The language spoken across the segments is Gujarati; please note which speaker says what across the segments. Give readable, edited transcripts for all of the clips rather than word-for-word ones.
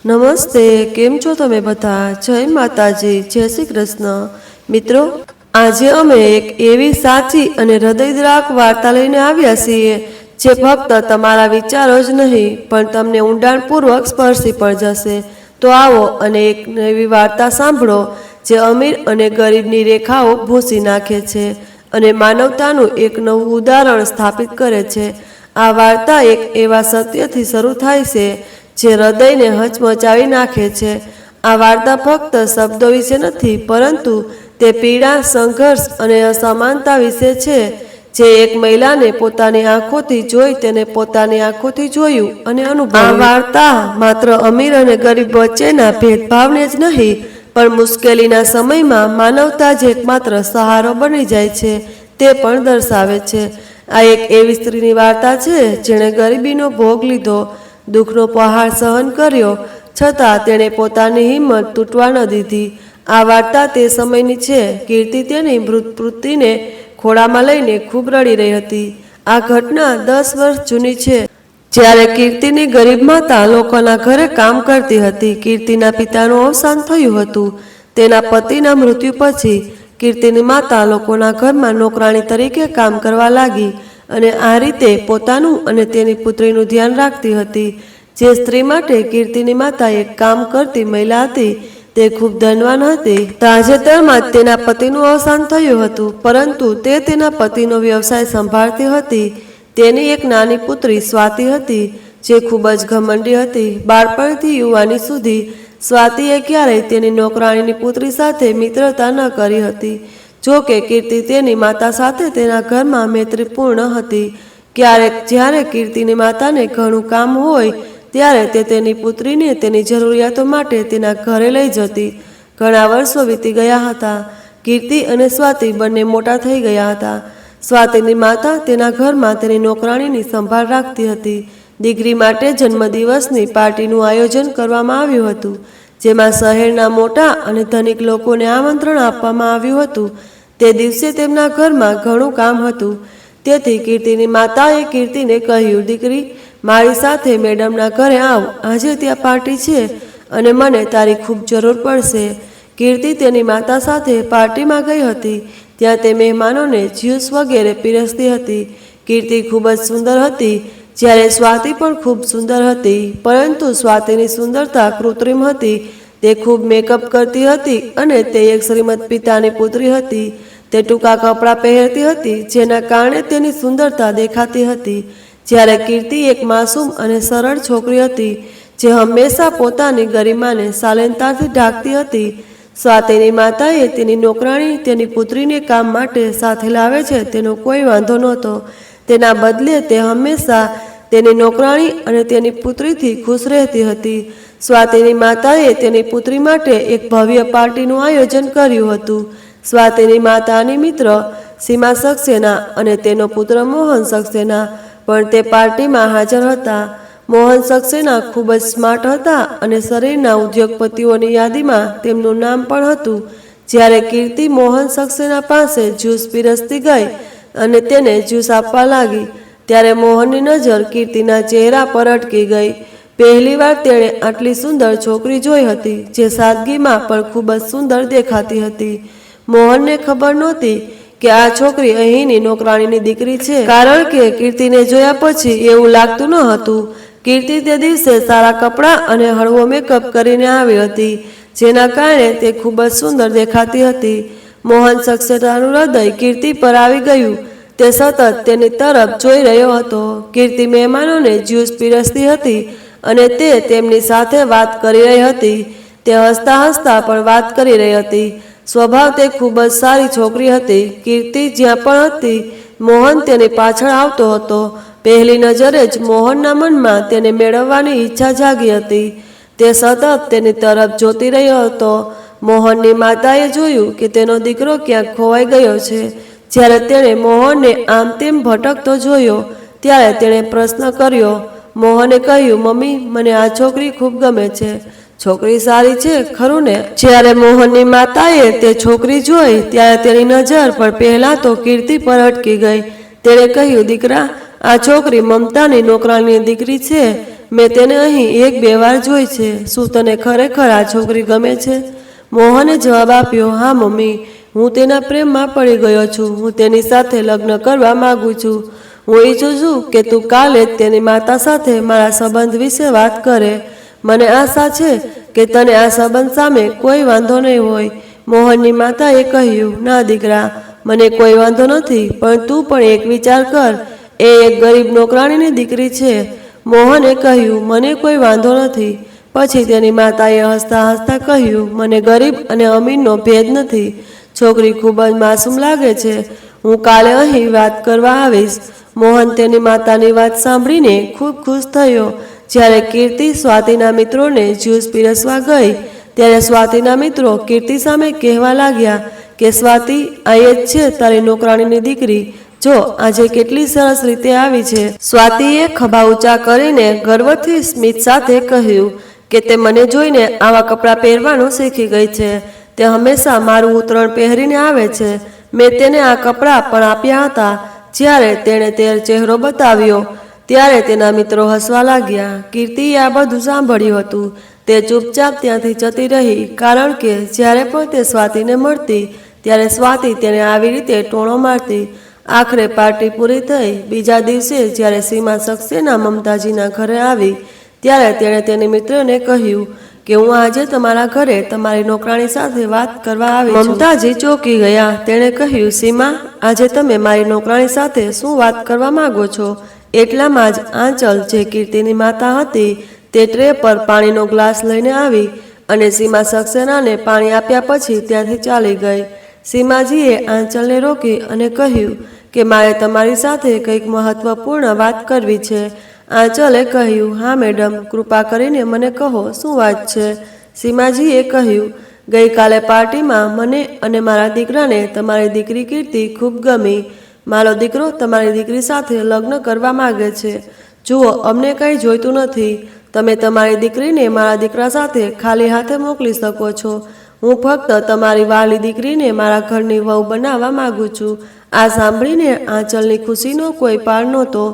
Speaker 1: નમસ્તે, કેમ છો તમે બધા? જય માતાજી, જય શ્રી કૃષ્ણ. મિત્રો, આજે અમે એક એવી સાચી અને હૃદયદ્રાવક વાર્તા લઈને આવ્યા છીએ જે ફક્ત તમારા વિચારો જ નહીં પણ તમને ઊંડાણપૂર્વક સ્પર્શી પણ જશે. તો આવો અને એક નવી વાર્તા સાંભળો જે અમીર અને ગરીબની રેખાઓ ભૂંસી નાખે છે અને માનવતાનું એક નવું ઉદાહરણ સ્થાપિત કરે છે. આ વાર્તા એક એવા સત્યથી શરૂ થાય છે જે હૃદયને હચમચાવી નાખે છે. આ વાર્તા ફક્ત શબ્દો વિશે નથી, પરંતુ તે પીડા, સંઘર્ષ અને અસમાનતા વિશે છે. જે એક મહિલાને પોતાની આંખોથી જોઈ તેને પોતાની આંખોથી જોયું અને અનુભવ્યું. આ વાર્તા માત્ર અમીર અને ગરીબ વચ્ચેના ભેદભાવને જ નહીં, પણ મુશ્કેલીના સમયમાં માનવતા જ એકમાત્ર સહારો બની જાય છે તે પણ દર્શાવે છે. આ એક એવી સ્ત્રીની વાર્તા છે જેણે ગરીબીનો ભોગ લીધો, દુઃખનો પહાડ સહન કર્યો, છતાં તેણે પોતાની હિંમત તૂટવા ન દીધી. આ વાર્તા તે સમયની છે. કીર્તિ તેની મૃત પુત્રીને ખોળામાં લઈને ખૂબ રડી રહી હતી. આ ઘટના 10 વર્ષ જૂની છે, જ્યારે કીર્તિની ગરીબ માતા લોકોના ઘરે કામ કરતી હતી. કીર્તિના પિતાનું અવસાન થયું હતું. તેના પતિના મૃત્યુ પછી કીર્તિની માતા લોકોના ઘરમાં નોકરાણી તરીકે કામ કરવા લાગી અને આ રીતે પોતાનું અને તેની પુત્રીનું ધ્યાન રાખતી હતી. જે સ્ત્રી માટે કીર્તિની માતા એક કામ કરતી મહિલા હતી તે ખૂબ ધનવાન હતી. તાજેતરમાં જ તેના પતિનું અવસાન થયું હતું, પરંતુ તે તેના પતિનો વ્યવસાય સંભાળતી હતી. તેની એક નાની પુત્રી સ્વાતિ હતી જે ખૂબ જ ઘમંડી હતી. બાળપણથી યુવાની સુધી સ્વાતિએ ક્યારેય તેની નોકરાણીની પુત્રી સાથે મિત્રતા ન કરી હતી. જો કે કીર્તિ તેની માતા સાથે તેના ઘરમાં મૈત્રીપૂર્ણ હતી. ક્યારેક જ્યારે કીર્તિની માતાને ઘણું કામ હોય ત્યારે તે તેની પુત્રીને તેની જરૂરિયાતો માટે તેના ઘરે લઈ જતી. ઘણા વર્ષો વીતી ગયા હતા. કીર્તિ અને સ્વાતિ બંને મોટા થઈ ગયા હતા. સ્વાતિની માતા તેના ઘરમાં તેની નોકરાણીની સંભાળ રાખતી હતી. દીકરી માટે જન્મદિવસની પાર્ટીનું આયોજન કરવામાં આવ્યું હતું, જેમાં શહેરના મોટા અને ધનિક લોકોને આમંત્રણ આપવામાં આવ્યું હતું. તે દિવસે તેમના ઘરમાં ઘણું કામ હતું. તેથી કીર્તિની માતાએ કીર્તિને કહ્યું, દીકરી, મારી સાથે મેડમના ઘરે આવ. આજે ત્યાં પાર્ટી છે અને મને તારી ખૂબ જરૂર પડશે. કીર્તિ તેની માતા સાથે પાર્ટીમાં ગઈ હતી. ત્યાં તે મહેમાનોને જ્યુસ વગેરે પીરસતી હતી. કીર્તિ ખૂબ જ સુંદર હતી, જ્યારે સ્વાતિ પણ ખૂબ સુંદર હતી, પરંતુ સ્વાતિની સુંદરતા કૃત્રિમ હતી. તે ખૂબ મેકઅપ કરતી હતી અને તે એક શ્રીમંત પિતાની પુત્રી હતી. તે ટૂંકા કપડાં પહેરતી હતી, જેના કારણે તેની સુંદરતા દેખાતી હતી. જ્યારે કીર્તિ એક માસૂમ અને સરળ છોકરી હતી, જે હંમેશા પોતાની ગરિમાને શાલીનતાથી ઢાંકતી હતી. સ્વાતિની માતાએ તેની નોકરાણી તેની પુત્રીને કામ માટે સાથે લાવે છે તેનો કોઈ વાંધો નહોતો. તેના બદલે તે હંમેશા તેની નોકરાણી અને તેની પુત્રીથી ખુશ રહેતી હતી. સ્વાતિની માતાએ તેની પુત્રી માટે એક ભવ્ય પાર્ટીનું આયોજન કર્યું હતું. સ્વાતિની માતાની મિત્ર સીમા સક્સેના અને તેનો પુત્ર મોહન સક્સેના પણ તે પાર્ટીમાં હાજર હતા. મોહન સક્સેના ખૂબ જ સ્માર્ટ હતા અને શરીરના ઉદ્યોગપતિઓની યાદીમાં તેમનું નામ પણ હતું. જ્યારે કીર્તિ મોહન સક્સેના પાસે જ્યુસ પીરસતી ગઈ અને તેને જ્યુસ આપવા લાગી, ત્યારે મોહનની નજર કીર્તિના ચહેરા પર અટકી ગઈ. પહેલીવાર તેણે આટલી સુંદર છોકરી જોઈ હતી, જે સાદગીમાં પણ ખૂબ જ સુંદર દેખાતી હતી. મોહનને ખબર નહોતી કે આ છોકરી અહીંની નોકરાણીની દીકરી છે, કારણ કે કીર્તિને જોયા પછી એવું લાગતું ન હતું. કીર્તિ તે દિવસે સારા કપડાં અને હળવો મેકઅપ કરીને આવી હતી, જેના કારણે તે ખૂબ જ સુંદર દેખાતી હતી. મોહન સક્સેનાનું હૃદય કીર્તિ પર આવી ગયું. તે સતત તેની તરફ જોઈ રહ્યો હતો. કીર્તિ મહેમાનોને જ્યુસ પીરસતી હતી અને તે તેમની સાથે વાત કરી રહી હતી. તે હસતા હસતા પણ વાત કરી રહી હતી. સ્વભાવ તે ખૂબ જ સારી છોકરી હતી. કીર્તિ જ્યાં પણ હતી, મોહન તેની પાછળ આવતો હતો. પહેલી નજરે જ મોહનના મનમાં તેને મેળવવાની ઈચ્છા જાગી હતી. તે સતત તેની તરફ જોતી રહ્યો હતો. મોહનની માતાએ જોયું કે તેનો દીકરો ક્યાંક ખોવાઈ ગયો છે. જ્યારે તેણે મોહનને આમ તેમ ભટકતો જોયો, ત્યારે તેણે પ્રશ્ન કર્યો. મોહને કહ્યું, મમ્મી, મને આ છોકરી ખૂબ ગમે છે. છોકરી સારી છે, ખરું ને? જ્યારે મોહનની માતાએ તે છોકરી જોઈ, ત્યારે તેની નજર પર પહેલા તો કીર્તિ પર અટકી ગઈ. તેણે કહ્યું, દીકરા, આ છોકરી મમતાની નોકરાણીની દીકરી છે. મેં તેને અહીં 1-2 વાર જોઈ છે. શું તને ખરેખર આ છોકરી ગમે છે? મોહને જવાબ આપ્યો, હા મમ્મી, હું તેના પ્રેમમાં પડી ગયો છું. હું તેની સાથે લગ્ન કરવા માંગુ છું. હું ઈચ્છું છું કે તું કાલે જ તેની માતા સાથે મારા સંબંધ વિશે વાત કરે. મને આશા છે કે તને આ સંબંધ સામે કોઈ વાંધો નહીં હોય. મોહનની માતાએ કહ્યું, ના દીકરા, મને કોઈ વાંધો નથી, પણ તું પણ એક વિચાર કર, એ એક ગરીબ નોકરાણીની દીકરી છે. મોહને કહ્યું, મને કોઈ વાંધો નથી. પછી તેની માતાએ હસતા હસતા કહ્યું, મને ગરીબ અને અમીરનો ભેદ નથી. છોકરી ખૂબ જ માસૂમ લાગે છે. હું કાલે અહીં વાત કરવા આવીશ. મોહન તેની માતાની વાત સાંભળીને ખૂબ ખુશ થયો. જ્યારે કીર્તિ સ્વાતિના મિત્રોને જ્યુસ પીરસવા ગઈ ત્યારે સ્વાતિના મિત્રો કીર્તિ સામે કહેવા લાગ્યા કે સ્વાતિ, આ એ જ છે તારી નોકરાણીની દીકરી. જો આજે કેટલી સરસ રીતે આવી છે. સ્વાતિએ ખભા ઊંચા કરીને ગર્વથી સ્મિત સાથે કહ્યું કે તે મને જોઈને આવા કપડાં પહેરવાનું શીખી ગઈ છે. તે હંમેશા મારું ઉતરણ પહેરીને આવે છે. મેં તેને આ કપડાં પણ આપ્યા હતા. જ્યારે તેણે તે ચહેરો બતાવ્યો ત્યારે તેના મિત્રો હસવા લાગ્યા. કીર્તિએ આ બધું સાંભળ્યું હતું. તે ચૂપચાપ ત્યાંથી જતી રહી, કારણ કે જ્યારે પણ તે સ્વાતિને મળતી ત્યારે સ્વાતિ તેને આવી રીતે ટોણો મારતી. આખરે પાર્ટી પૂરી થઈ. બીજા દિવસે જ્યારે સીમા સક્સેના મમતાજીના ઘરે આવી ત્યારે તેણે તેની મિત્રને કહ્યું કે હું આજે તમારા ઘરે તમારી નોકરાણી સાથે વાત કરવા આવી છું. મમતાજી ચોંકી ગયા. તેણે કહ્યું, સીમા, આજે તમે મારી નોકરાણી સાથે શું વાત કરવા માંગો છો? એટલામાં જ આંચલ, જે કીર્તિની માતા હતી, તે ટ્રે પર પાણીનો ગ્લાસ લઈને આવી અને સીમા સક્સેનાને પાણી આપ્યા પછી ત્યાંથી ચાલી ગઈ. સીમાજીએ આંચલને રોકી અને કહ્યું કે મારે તમારી સાથે કંઈક મહત્વપૂર્ણ વાત કરવી છે. આંચલે કહ્યું, હા મેડમ, કૃપા કરીને મને કહો, શું વાત છે? સીમાજીએ કહ્યું, ગઈકાલે પાર્ટીમાં મને અને મારા દીકરાને તમારી દીકરી કીર્તિ ખૂબ ગમી. મારો દીકરો તમારી દીકરી સાથે લગ્ન કરવા માંગે છે. જુઓ, અમને કંઈ જોઈતું નથી. તમે તમારી દીકરીને મારા દીકરા સાથે ખાલી હાથે મોકલી શકો છો. હું ફક્ત તમારી વાલી દીકરીને મારા ઘરની વહુ બનાવવા માંગુ છું. આ સાંભળીને આંચલની ખુશીનો કોઈ પાર નહોતો.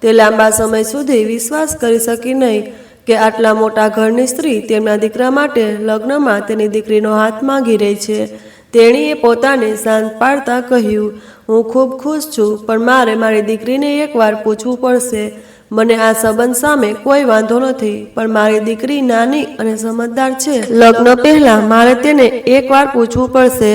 Speaker 1: તે લાંબા સમય સુધી વિશ્વાસ કરી શકી નહીં કે આટલા મોટા ઘરની સ્ત્રી તેમના દીકરા માટે લગ્નમાં તેની દીકરીનો હાથ માંગી રહી છે. તેણીએ પોતાને શાંત પાડતા કહ્યું, હું ખૂબ ખુશ છું, પણ મારે મારી દીકરીને એકવાર પૂછવું પડશે. મને આ સંબંધ સામે કોઈ વાંધો નથી, પણ મારી દીકરી નાની અને સમજદાર છે. લગ્ન પહેલા મારે તેને એકવાર પૂછવું પડશે.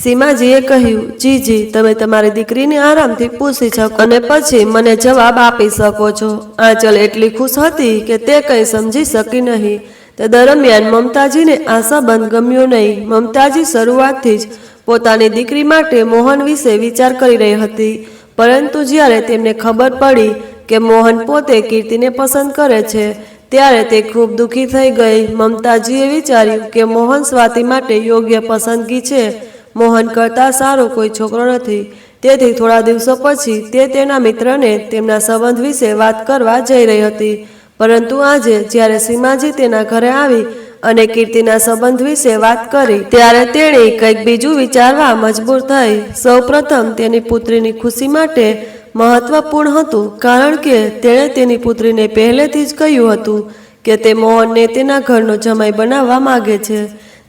Speaker 1: સીમાજીએ કહ્યું, જી, તમે તમારી દીકરીને આરામથી પૂછી શકો અને પછી મને જવાબ આપી શકો છો. આંચલ એટલી ખુશ હતી કે તે કંઈ સમજી શકી નહીં. તે દરમિયાન મમતાજીને આ સંબંધ ગમ્યો નહીં. મમતાજી શરૂઆતથી જ પોતાની દીકરી માટે મોહન વિશે વિચાર કરી રહી હતી, પરંતુ જ્યારે તેમને ખબર પડી કે મોહન પોતે કીર્તિને પસંદ કરે છે ત્યારે તે ખૂબ દુઃખી થઈ ગઈ. મમતાજીએ વિચાર્યું કે મોહન સ્વાતિ માટે યોગ્ય પસંદગી છે. મોહન કરતાં સારો કોઈ છોકરો નથી. તેથી થોડા દિવસો પછી તે તેના મિત્રને તેમના સંબંધ વિશે વાત કરવા જઈ રહી હતી. પરંતુ આજે જ્યારે સીમાજી તેના ઘરે આવી અને કીર્તિના સંબંધ વિશે વાત કરી ત્યારે તેણે કંઈક બીજું વિચારવા મજબૂર થઈ. સૌપ્રથમ તેની પુત્રીની ખુશી માટે મહત્વપૂર્ણ હતું, કારણ કે તેણે તેની પુત્રીને પહેલેથી જ કહ્યું હતું કે તે મોહનને તેના ઘરનો જમાઈ બનાવવા માંગે છે.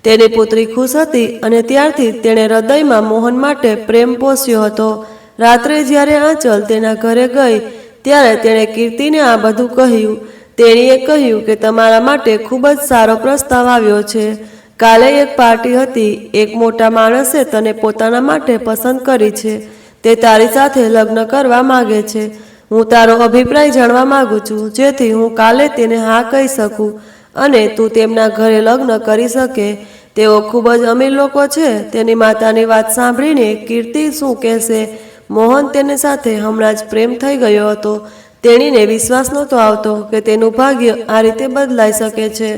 Speaker 1: તેની પુત્રી ખુશ હતી અને ત્યારથી તેણે હૃદયમાં મોહન માટે પ્રેમ પોષ્યો હતો. રાત્રે જ્યારે આંચલ તેના ઘરે ગઈ ત્યારે તેણે કીર્તિને આ બધું કહ્યું. તેણીએ કહ્યું કે તમારા માટે ખૂબ જ સારો પ્રસ્તાવ આવ્યો છે. કાલે એક પાર્ટી હતી. એક મોટા માણસે તને પોતાના માટે પસંદ કરી છે. તે તારી સાથે લગ્ન કરવા માંગે છે. હું તારો અભિપ્રાય જાણવા માંગુ છું, જેથી હું કાલે તેને હા કહી શકું અને તું તેમના ઘરે લગ્ન કરી શકે. તેઓ ખૂબ જ અમીર લોકો છે. તેની માતાની વાત સાંભળીને કીર્તિ શું કહેશે? મોહન તેની સાથે હમણાં જ પ્રેમ થઈ ગયો હતો. તેણીને વિશ્વાસ નહોતો આવતો કે તેનું ભાગ્ય આ રીતે બદલાઈ શકે છે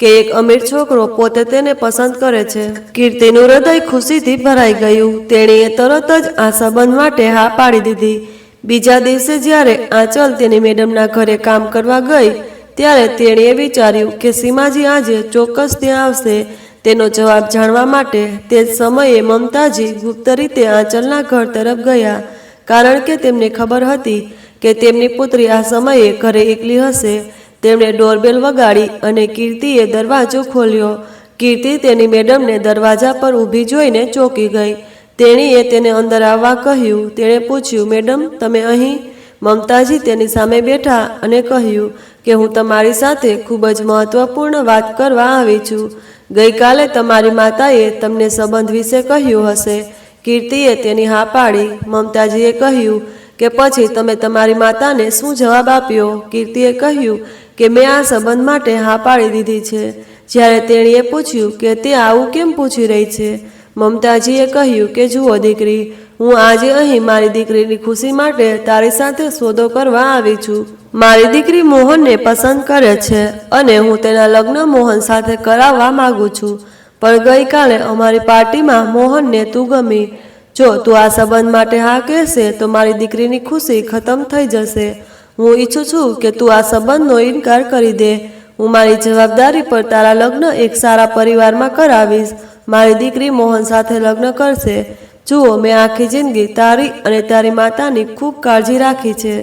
Speaker 1: કે એક અમીર છોકરો પોતે તેને પસંદ કરે છે. કીર્તિનું હૃદય ખુશીથી ભરાઈ ગયું. તેણીએ તરત જ આ સંબંધ માટે હા પાડી દીધી. બીજા દિવસે જ્યારે આંચલ તેની મેડમના ઘરે કામ કરવા ગઈ ત્યારે તેણીએ વિચાર્યું કે સીમાજી આજે ચોક્કસ ત્યાં આવશે તેનો જવાબ જાણવા માટે. તે જ સમયે મમતાજી ગુપ્ત રીતે આંચલના ઘર તરફ ગયા, કારણ કે તેમને ખબર હતી કે તેમની પુત્રી આ સમયે ઘરે એકલી હશે. તેમણે ડોરબેલ વગાડી અને કીર્તિએ દરવાજો ખોલ્યો. કીર્તિ તેની મેડમને દરવાજા પર ઊભી જોઈને ચોંકી ગઈ. તેણીએ તેને અંદર આવવા કહ્યું. તેણે પૂછ્યું, મેડમ, તમે અહીં? મમતાજી તેની સામે બેઠા અને કહ્યું કે હું તમારી સાથે ખૂબ જ મહત્વપૂર્ણ વાત કરવા આવી છું. ગઈકાલે તમારી માતાએ તમને સંબંધ વિશે કહ્યું હશે. કીર્તિએ તેની હા પાડી. મમતાજીએ કહ્યું કે પછી તમે તમારી માતાને શું જવાબ આપ્યો? કીર્તિએ કહ્યું કે મેં આ સંબંધ માટે હા પાડી દીધી છે. જ્યારે તેણીએ પૂછ્યું કે તે આવું કેમ પૂછી રહી છે, મમતાજીએ કહ્યું કે જુઓ દીકરી, હું આજે અહીં મારી દીકરીની ખુશી માટે તારી સાથે સોદો કરવા આવી છું. મારી દીકરી મોહનને પસંદ કરે છે અને હું તેના લગ્ન મોહન સાથે કરાવવા માંગુ છું. પણ ગઈકાલે અમારી પાર્ટીમાં મોહનને તું ગમી. જો તું આ સંબંધ માટે હા કહેશે તો મારી દીકરીની ખુશી ખતમ થઈ જશે. હું ઈચ્છું છું કે તું આ સંબંધનો ઇનકાર કરી દે. હું મારી જવાબદારી પર તારા લગ્ન એક સારા પરિવારમાં કરાવીશ. મારી દીકરી મોહન સાથે લગ્ન કરશે. જુઓ, મેં આખી જિંદગી તારી અને તારી માતાની ખૂબ કાળજી રાખી છે.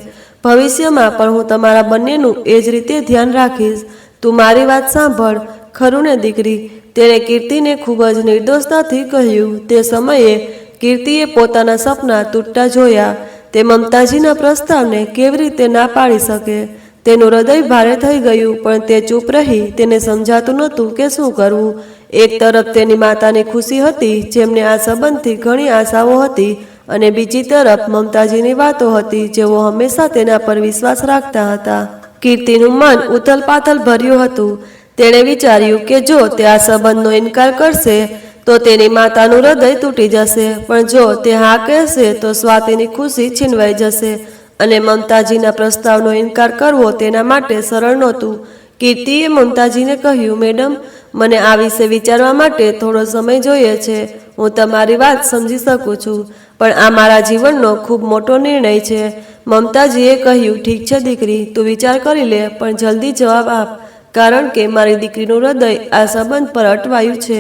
Speaker 1: ભવિષ્યમાં પણ હું તમારા બંનેનું એ જ રીતે ધ્યાન રાખીશ. તું મારી વાત સાંભળ, ખરું ને દીકરી? તેણે કીર્તિને ખૂબ જ નિર્દોષતાથી કહ્યું. તે સમયે કીર્તિએ પોતાના સપના તૂટતા જોયા. તે મમતાજીના પ્રસ્તાવને કેવી રીતે ના પાડી શકે? તેનું હૃદય ભારે થઈ ગયું, પણ તે ચૂપ રહી. તેને સમજાતું નહોતું કે શું કરવું. એક તરફ તેની માતાની ખુશી હતી, જેમને આ સંબંધથી ઘણી આશાઓ હતી, અને બીજી તરફ મમતાજીની વાતો હતી, જેઓ હંમેશા તેના પર વિશ્વાસ રાખતા હતા. કીર્તિનું મન ઉથલ-પાથલ ભર્યું હતું. તેણે વિચાર્યું કે જો તે આ સંબંધનો ઇનકાર કરશે તો તેની માતાનું હૃદય તૂટી જશે, પણ જો તે હા કહેશે તો સ્વાતિની ખુશી છીનવાઈ જશે, અને મમતાજીના પ્રસ્તાવનો ઇનકાર કરવો તેના માટે સરળ નહોતું. કીર્તિએ મમતાજીને કહ્યું, મેડમ, મને આ વિશે વિચારવા માટે થોડો સમય જોઈએ છે. હું તમારી વાત સમજી શકું છું, પણ આ મારા જીવનનો ખૂબ મોટો નિર્ણય છે. મમતાજીએ કહ્યું, ઠીક છે દીકરી, તું વિચાર કરી લે, પણ જલ્દી જવાબ આપ, કારણ કે મારી દીકરીનું હૃદય આ સંબંધ પર અટવાયું છે.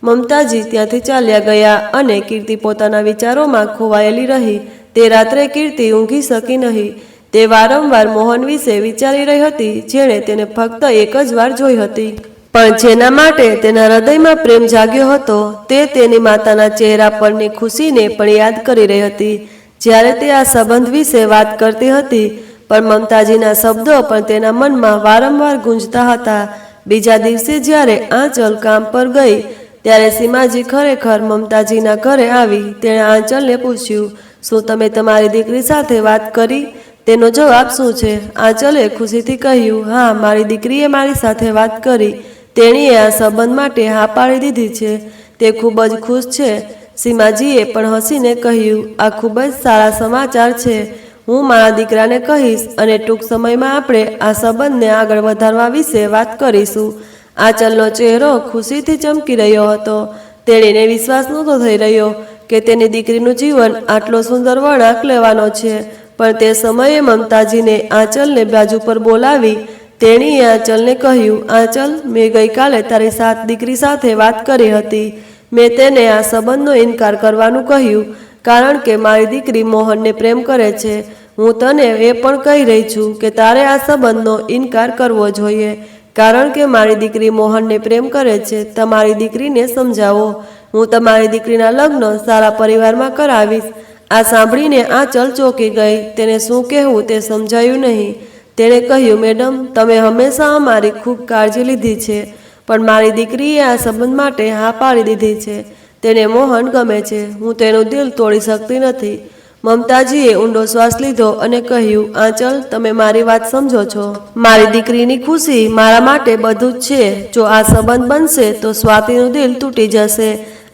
Speaker 1: મમતાજી ત્યાંથી ચાલ્યા ગયા અને કીર્તિ પોતાના વિચારોમાં ખોવાયેલી રહી. તે રાત્રે કીર્તિ ઊંઘી શકી નહીં. તે વારંવાર મોહન વિશે વિચારી રહી હતી, જેણે તેને ફક્ત એક જ વાર જોઈ હતી, પણ જેના માટે તેના હૃદયમાં પ્રેમ જાગ્યો હતો. તે તેની માતાના ચહેરા પરની ખુશીને પણ યાદ કરી રહી હતી જ્યારે તે આ સંબંધ વિશે વાત કરતી હતી, પણ મમતાજીના શબ્દો પણ તેના મનમાં વારંવાર ગુંજતા હતા. બીજા દિવસે જ્યારે આંચલ કામ પર ગઈ ત્યારે સીમાજી ખરેખર મમતાજીના ઘરે આવી. તેણે આંચલને પૂછ્યું, શું તમે તમારી દીકરી સાથે વાત કરી? તેનો જવાબ શું છે? આંચલે ખુશીથી કહ્યું, હા, મારી દીકરીએ મારી સાથે વાત કરી. તેણીએ આ સંબંધ માટે હા પાડી દીધી છે. તે ખૂબ જ ખુશ છે. સીમાજીએ પણ હસીને કહ્યું, આ ખૂબ જ સારા સમાચાર છે. હું મારા દીકરાને કહીશ અને ટૂંક સમયમાં આપણે આ સંબંધને આગળ વધારવા વિશે વાત કરીશું. આંચલનો ચહેરો ખુશીથી ચમકી રહ્યો હતો. તેણીને વિશ્વાસ નહોતો થઈ રહ્યો કે તેની દીકરીનું જીવન આટલો સુંદર વળાંક લેવાનો છે. પણ તે સમયે મમતાજીને આંચલને બાજુ પર બોલાવી. તેણીએ આંચલને કહ્યું, આંચલ, મેં ગઈકાલે તારી સાત દીકરી સાથે વાત કરી હતી. મેં તેને આ સંબંધનો ઇનકાર કરવાનું કહ્યું, કારણ કે મારી દીકરી મોહનને પ્રેમ કરે છે. હું તને એ પણ કહી રહી છું કે તારે આ સંબંધનો ઇનકાર કરવો જોઈએ, કારણ કે મારી દીકરી મોહનને પ્રેમ કરે છે. તમારી દીકરીને સમજાવો. હું તમારી દીકરીના લગ્ન સારા પરિવારમાં કરાવીશ. આ સાંભળીને આંચલ ચોંકી ગઈ. તેને શું કહેવું તે સમજાયું નહીં. તેણે કહ્યું, મેડમ, તમે હંમેશા અમારી ખૂબ કાળજી લીધી છે, પણ મારી દીકરીએ આ સંબંધ માટે હા પાડી દીધી છે. તેને મોહન ગમે છે. હું તેનું દિલ તોડી શકતી નથી. મમતાજીએ ઊંડો શ્વાસ લીધો અને કહ્યું, આંચલ, તમે મારી વાત સમજો છો? મારી દીકરીની ખુશી મારા માટે બધું જ છે. જો આ સંબંધ બનશે તો સ્વાતિનું દિલ તૂટી જશે.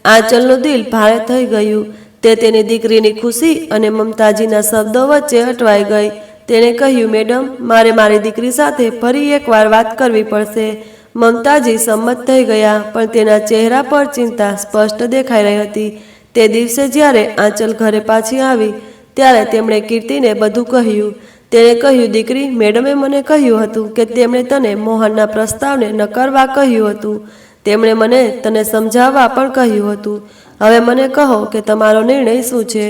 Speaker 1: આંચલનું દિલ ભારે થઈ ગયું. તે તેની દીકરીની ખુશી અને મમતાજીના શબ્દો વચ્ચે અટવાઈ ગઈ. તેણે કહ્યું, મેડમ, મારે મારી દીકરી સાથે ફરી એકવાર વાત કરવી પડશે. મમતાજી સંમત થઈ ગયા, પણ તેના ચહેરા પર ચિંતા સ્પષ્ટ દેખાઈ રહી હતી. તે દિવસે જ્યારે આંચલ ઘરે પાછી આવી ત્યારે તેમણે કીર્તિને બધું કહ્યું. તેણે કહ્યું, દીકરી, મેડમે મને કહ્યું હતું કે તેમણે તને મોહનના પ્રસ્તાવને નકારવા કહ્યું હતું. તેમણે મને તને સમજાવવા પણ કહ્યું હતું. હવે મને કહો કે તમારો નિર્ણય શું છે?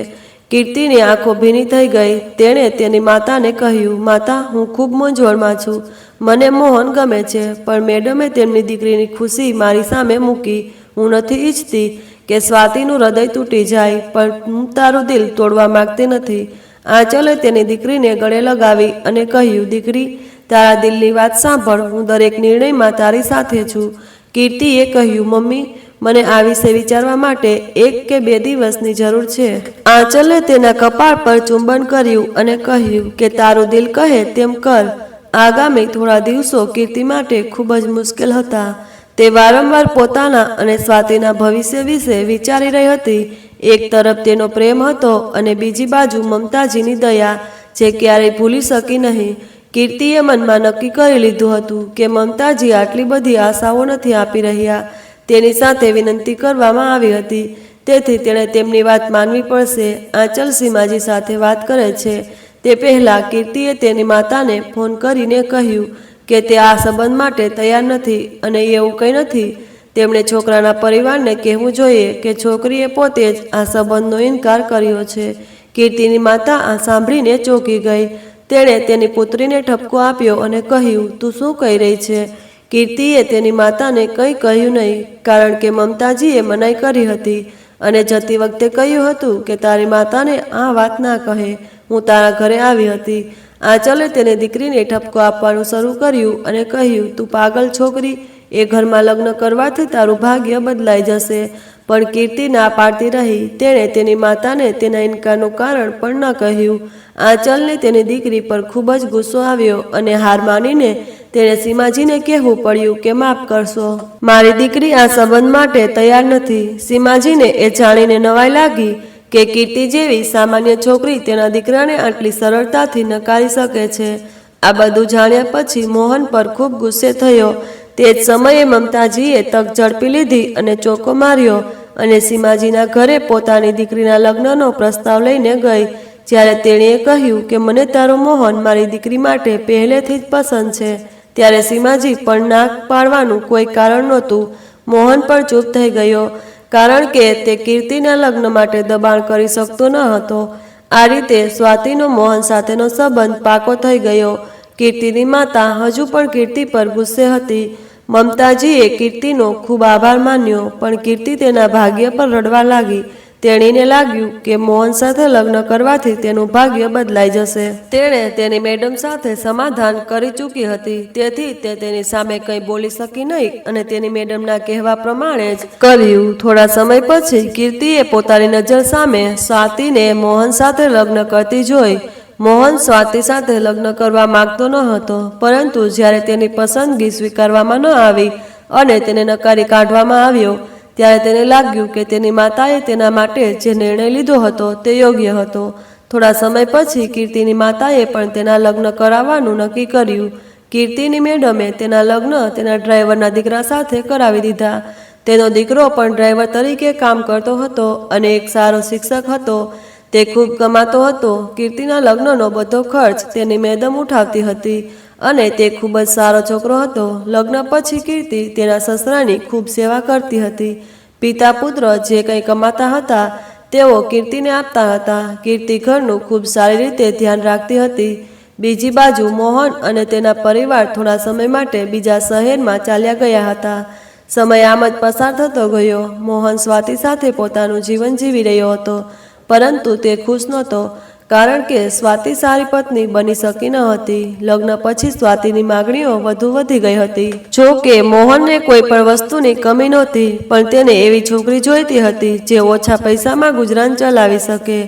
Speaker 1: કીર્તિની આંખો ભીની થઈ ગઈ. તેણે તેની માતાને કહ્યું, માતા, હું ખૂબ મૂંઝવણમાં છું. મને મોહન ગમે છે, પણ મેડમે તેમની દીકરીની ખુશી મારી સામે મૂકી. હું નથી ઈચ્છતી કે સ્વાતિનું હૃદય તૂટી જાય, પણ હું તારું દિલ તોડવા માંગતી નથી. આંચલે તેની દીકરીને ગળે લગાવી અને કહ્યું, દીકરી, તારા દિલની વાત સાંભળ. હું દરેક નિર્ણયમાં તારી સાથે છું. કીર્તિએ કહ્યું, મમ્મી, મને આ વિશે વિચારવા માટે 1 કે 2 દિવસની જરૂર છે. આંચલે તેના કપાળ પર ચુંબન કર્યું અને કહ્યું કે તારું દિલ કહે તેમ કર. આગામી થોડા દિવસો કીર્તિ માટે ખૂબ જ મુશ્કેલ હતા. તે વારંવાર પોતાના અને સ્વાતિના ભવિષ્ય વિશે વિચારી રહી હતી. એક તરફ તેનો પ્રેમ હતો અને બીજી બાજુ મમતાજીની દયા, જે ક્યારેય ભૂલી શકી નહીં. કીર્તિએ મનમાં નક્કી કરી લીધું હતું કે મમતાજી આટલી બધી આશાઓ નથી આપી રહ્યા. તેની સાથે વિનંતી કરવામાં આવી હતી, તેથી તેણે તેમની વાત માનવી પડશે. આંચલ સીમાજી સાથે વાત કરે છે તે પહેલાં કીર્તિએ તેની માતાને ફોન કરીને કહ્યું કે તે આ સંબંધ માટે તૈયાર નથી અને એવું કંઈ નથી. તેમણે છોકરાના પરિવારને કહેવું જોઈએ કે છોકરીએ પોતે જ આ સંબંધનો ઇનકાર કર્યો છે. કીર્તિની માતા આ સાંભળીને ચોંકી ગઈ. તેણે તેની પુત્રીને ઠપકો આપ્યો અને કહ્યું, તું શું કહી રહી છે? કીર્તિએ તેની માતાને કંઈ કહ્યું નહીં, કારણ કે મમતાજીએ મનાઈ કરી હતી અને જતી વખતે કહ્યું હતું કે તારી માતાને આ વાત ના કહે. હું તારા ઘરે આવી હતી. આંચલે તેની દીકરીને ઠપકો આપવાનું શરૂ કર્યું અને કહ્યું, તું પાગલ છોકરી, એ ઘરમાં લગ્ન કરવાથી તારું ભાગ્ય બદલાઈ જશે. પણ કીર્તિ ના પાડતી રહી. તેણે તેની માતાને તેના ઇનકારનું કારણ પણ ન કહ્યું. આંચલને તેની દીકરી પર ખૂબ જ ગુસ્સો આવ્યો અને હાર માનીને તેણે સીમાજીને કહેવું પડ્યું કે માફ કરશો, મારી દીકરી આ સંબંધ માટે તૈયાર નથી. સીમાજીને એ જાણીને નવાઈ લાગી કે કીર્તિ જેવી સામાન્ય છોકરી તેના દીકરાને આટલી સરળતાથી નકારી શકે છે. આ બધું જાણ્યા પછી મોહન પર ખૂબ ગુસ્સે થયો. તે જ સમયે મમતાજીએ તક ઝડપી લીધી અને ચોકો માર્યો અને સીમાજીના ઘરે પોતાની દીકરીના લગ્નનો પ્રસ્તાવ લઈને ગઈ. જ્યારે તેણીએ કહ્યું કે મને તારો મોહન મારી દીકરી માટે પહેલેથી જ પસંદ છે, ત્યારે સીમાજી પણ ના પાડવાનું કોઈ કારણ નહોતું. મોહન પણ ચૂપ થઈ ગયો, કારણ કે તે કીર્તિના લગ્ન માટે દબાણ કરી શકતો ન હતો. આ રીતે સ્વાતિનો મોહન સાથેનો સંબંધ પાકો થઈ ગયો. કીર્તિની માતા હજુ પણ કીર્તિ પર ગુસ્સે હતી. મમતાજીએ કીર્તિનો ખૂબ આભાર માન્યો, પણ કીર્તિ તેના ભાગ્ય પર રડવા લાગી. તેણીને લાગ્યું કે મોહન સાથે લગ્ન કરવાથી તેનું ભાગ્ય બદલાઈ જશે. તેણે તેની મેડમ સાથે સમાધાન કરી ચૂકી હતી, તેથી તે તેની સામે કંઈ બોલી શકી નહીં અને તેની મેડમના કહેવા પ્રમાણે જ કર્યું. થોડા સમય પછી કીર્તિએ પોતાની નજર સામે સ્વાતિને મોહન સાથે લગ્ન કરતી જોઈ. મોહન સ્વાતિ સાથે લગ્ન કરવા માંગતો ન હતો, પરંતુ જ્યારે તેની પસંદગી સ્વીકારવામાં ન આવી અને તેને નકારી કાઢવામાં આવ્યો, ત્યારે તેને લાગ્યું કે તેની માતાએ તેના માટે જે નિર્ણય લીધો હતો તે યોગ્ય હતો. થોડા સમય પછી કીર્તિની માતાએ પણ તેના લગ્ન કરાવવાનું નક્કી કર્યું. કીર્તિની મેડમે તેના લગ્ન તેના ડ્રાઈવરના દીકરા સાથે કરાવી દીધા. તેનો દીકરો પણ ડ્રાઈવર તરીકે કામ કરતો હતો અને એક સારો શિક્ષક હતો. તે ખૂબ કમાતો હતો. કીર્તિના લગ્નનો બધો ખર્ચ તેની મેડમ ઉઠાવતી હતી અને તે ખૂબ જ સારો છોકરો હતો. લગ્ન પછી કીર્તિ તેના સસરાની ખૂબ સેવા કરતી હતી. પિતા પુત્ર જે કંઈ કમાતા હતા તેઓ કીર્તિને આપતા હતા. કીર્તિ ઘરનું ખૂબ સારી રીતે ધ્યાન રાખતી હતી. બીજી બાજુ મોહન અને તેના પરિવાર થોડા સમય માટે બીજા શહેરમાં ચાલ્યા ગયા હતા. સમય આમ જ પસાર થતો ગયો. મોહન સ્વાતિ સાથે પોતાનું જીવન જીવી રહ્યો હતો, પરંતુ તે ખુશ નહોતો, કારણ કે સ્વાતિ સારી પત્ની બની શકી ન હતી. લગ્ન પછી સ્વાતિની માગણીઓ વધુ વધી ગઈ હતી. જો કે મોહનને કોઈ પણ વસ્તુની કમી નહોતી, પણ તેને એવી છોકરી જોઈતી હતી જે ઓછા પૈસામાં ગુજરાન ચલાવી શકે.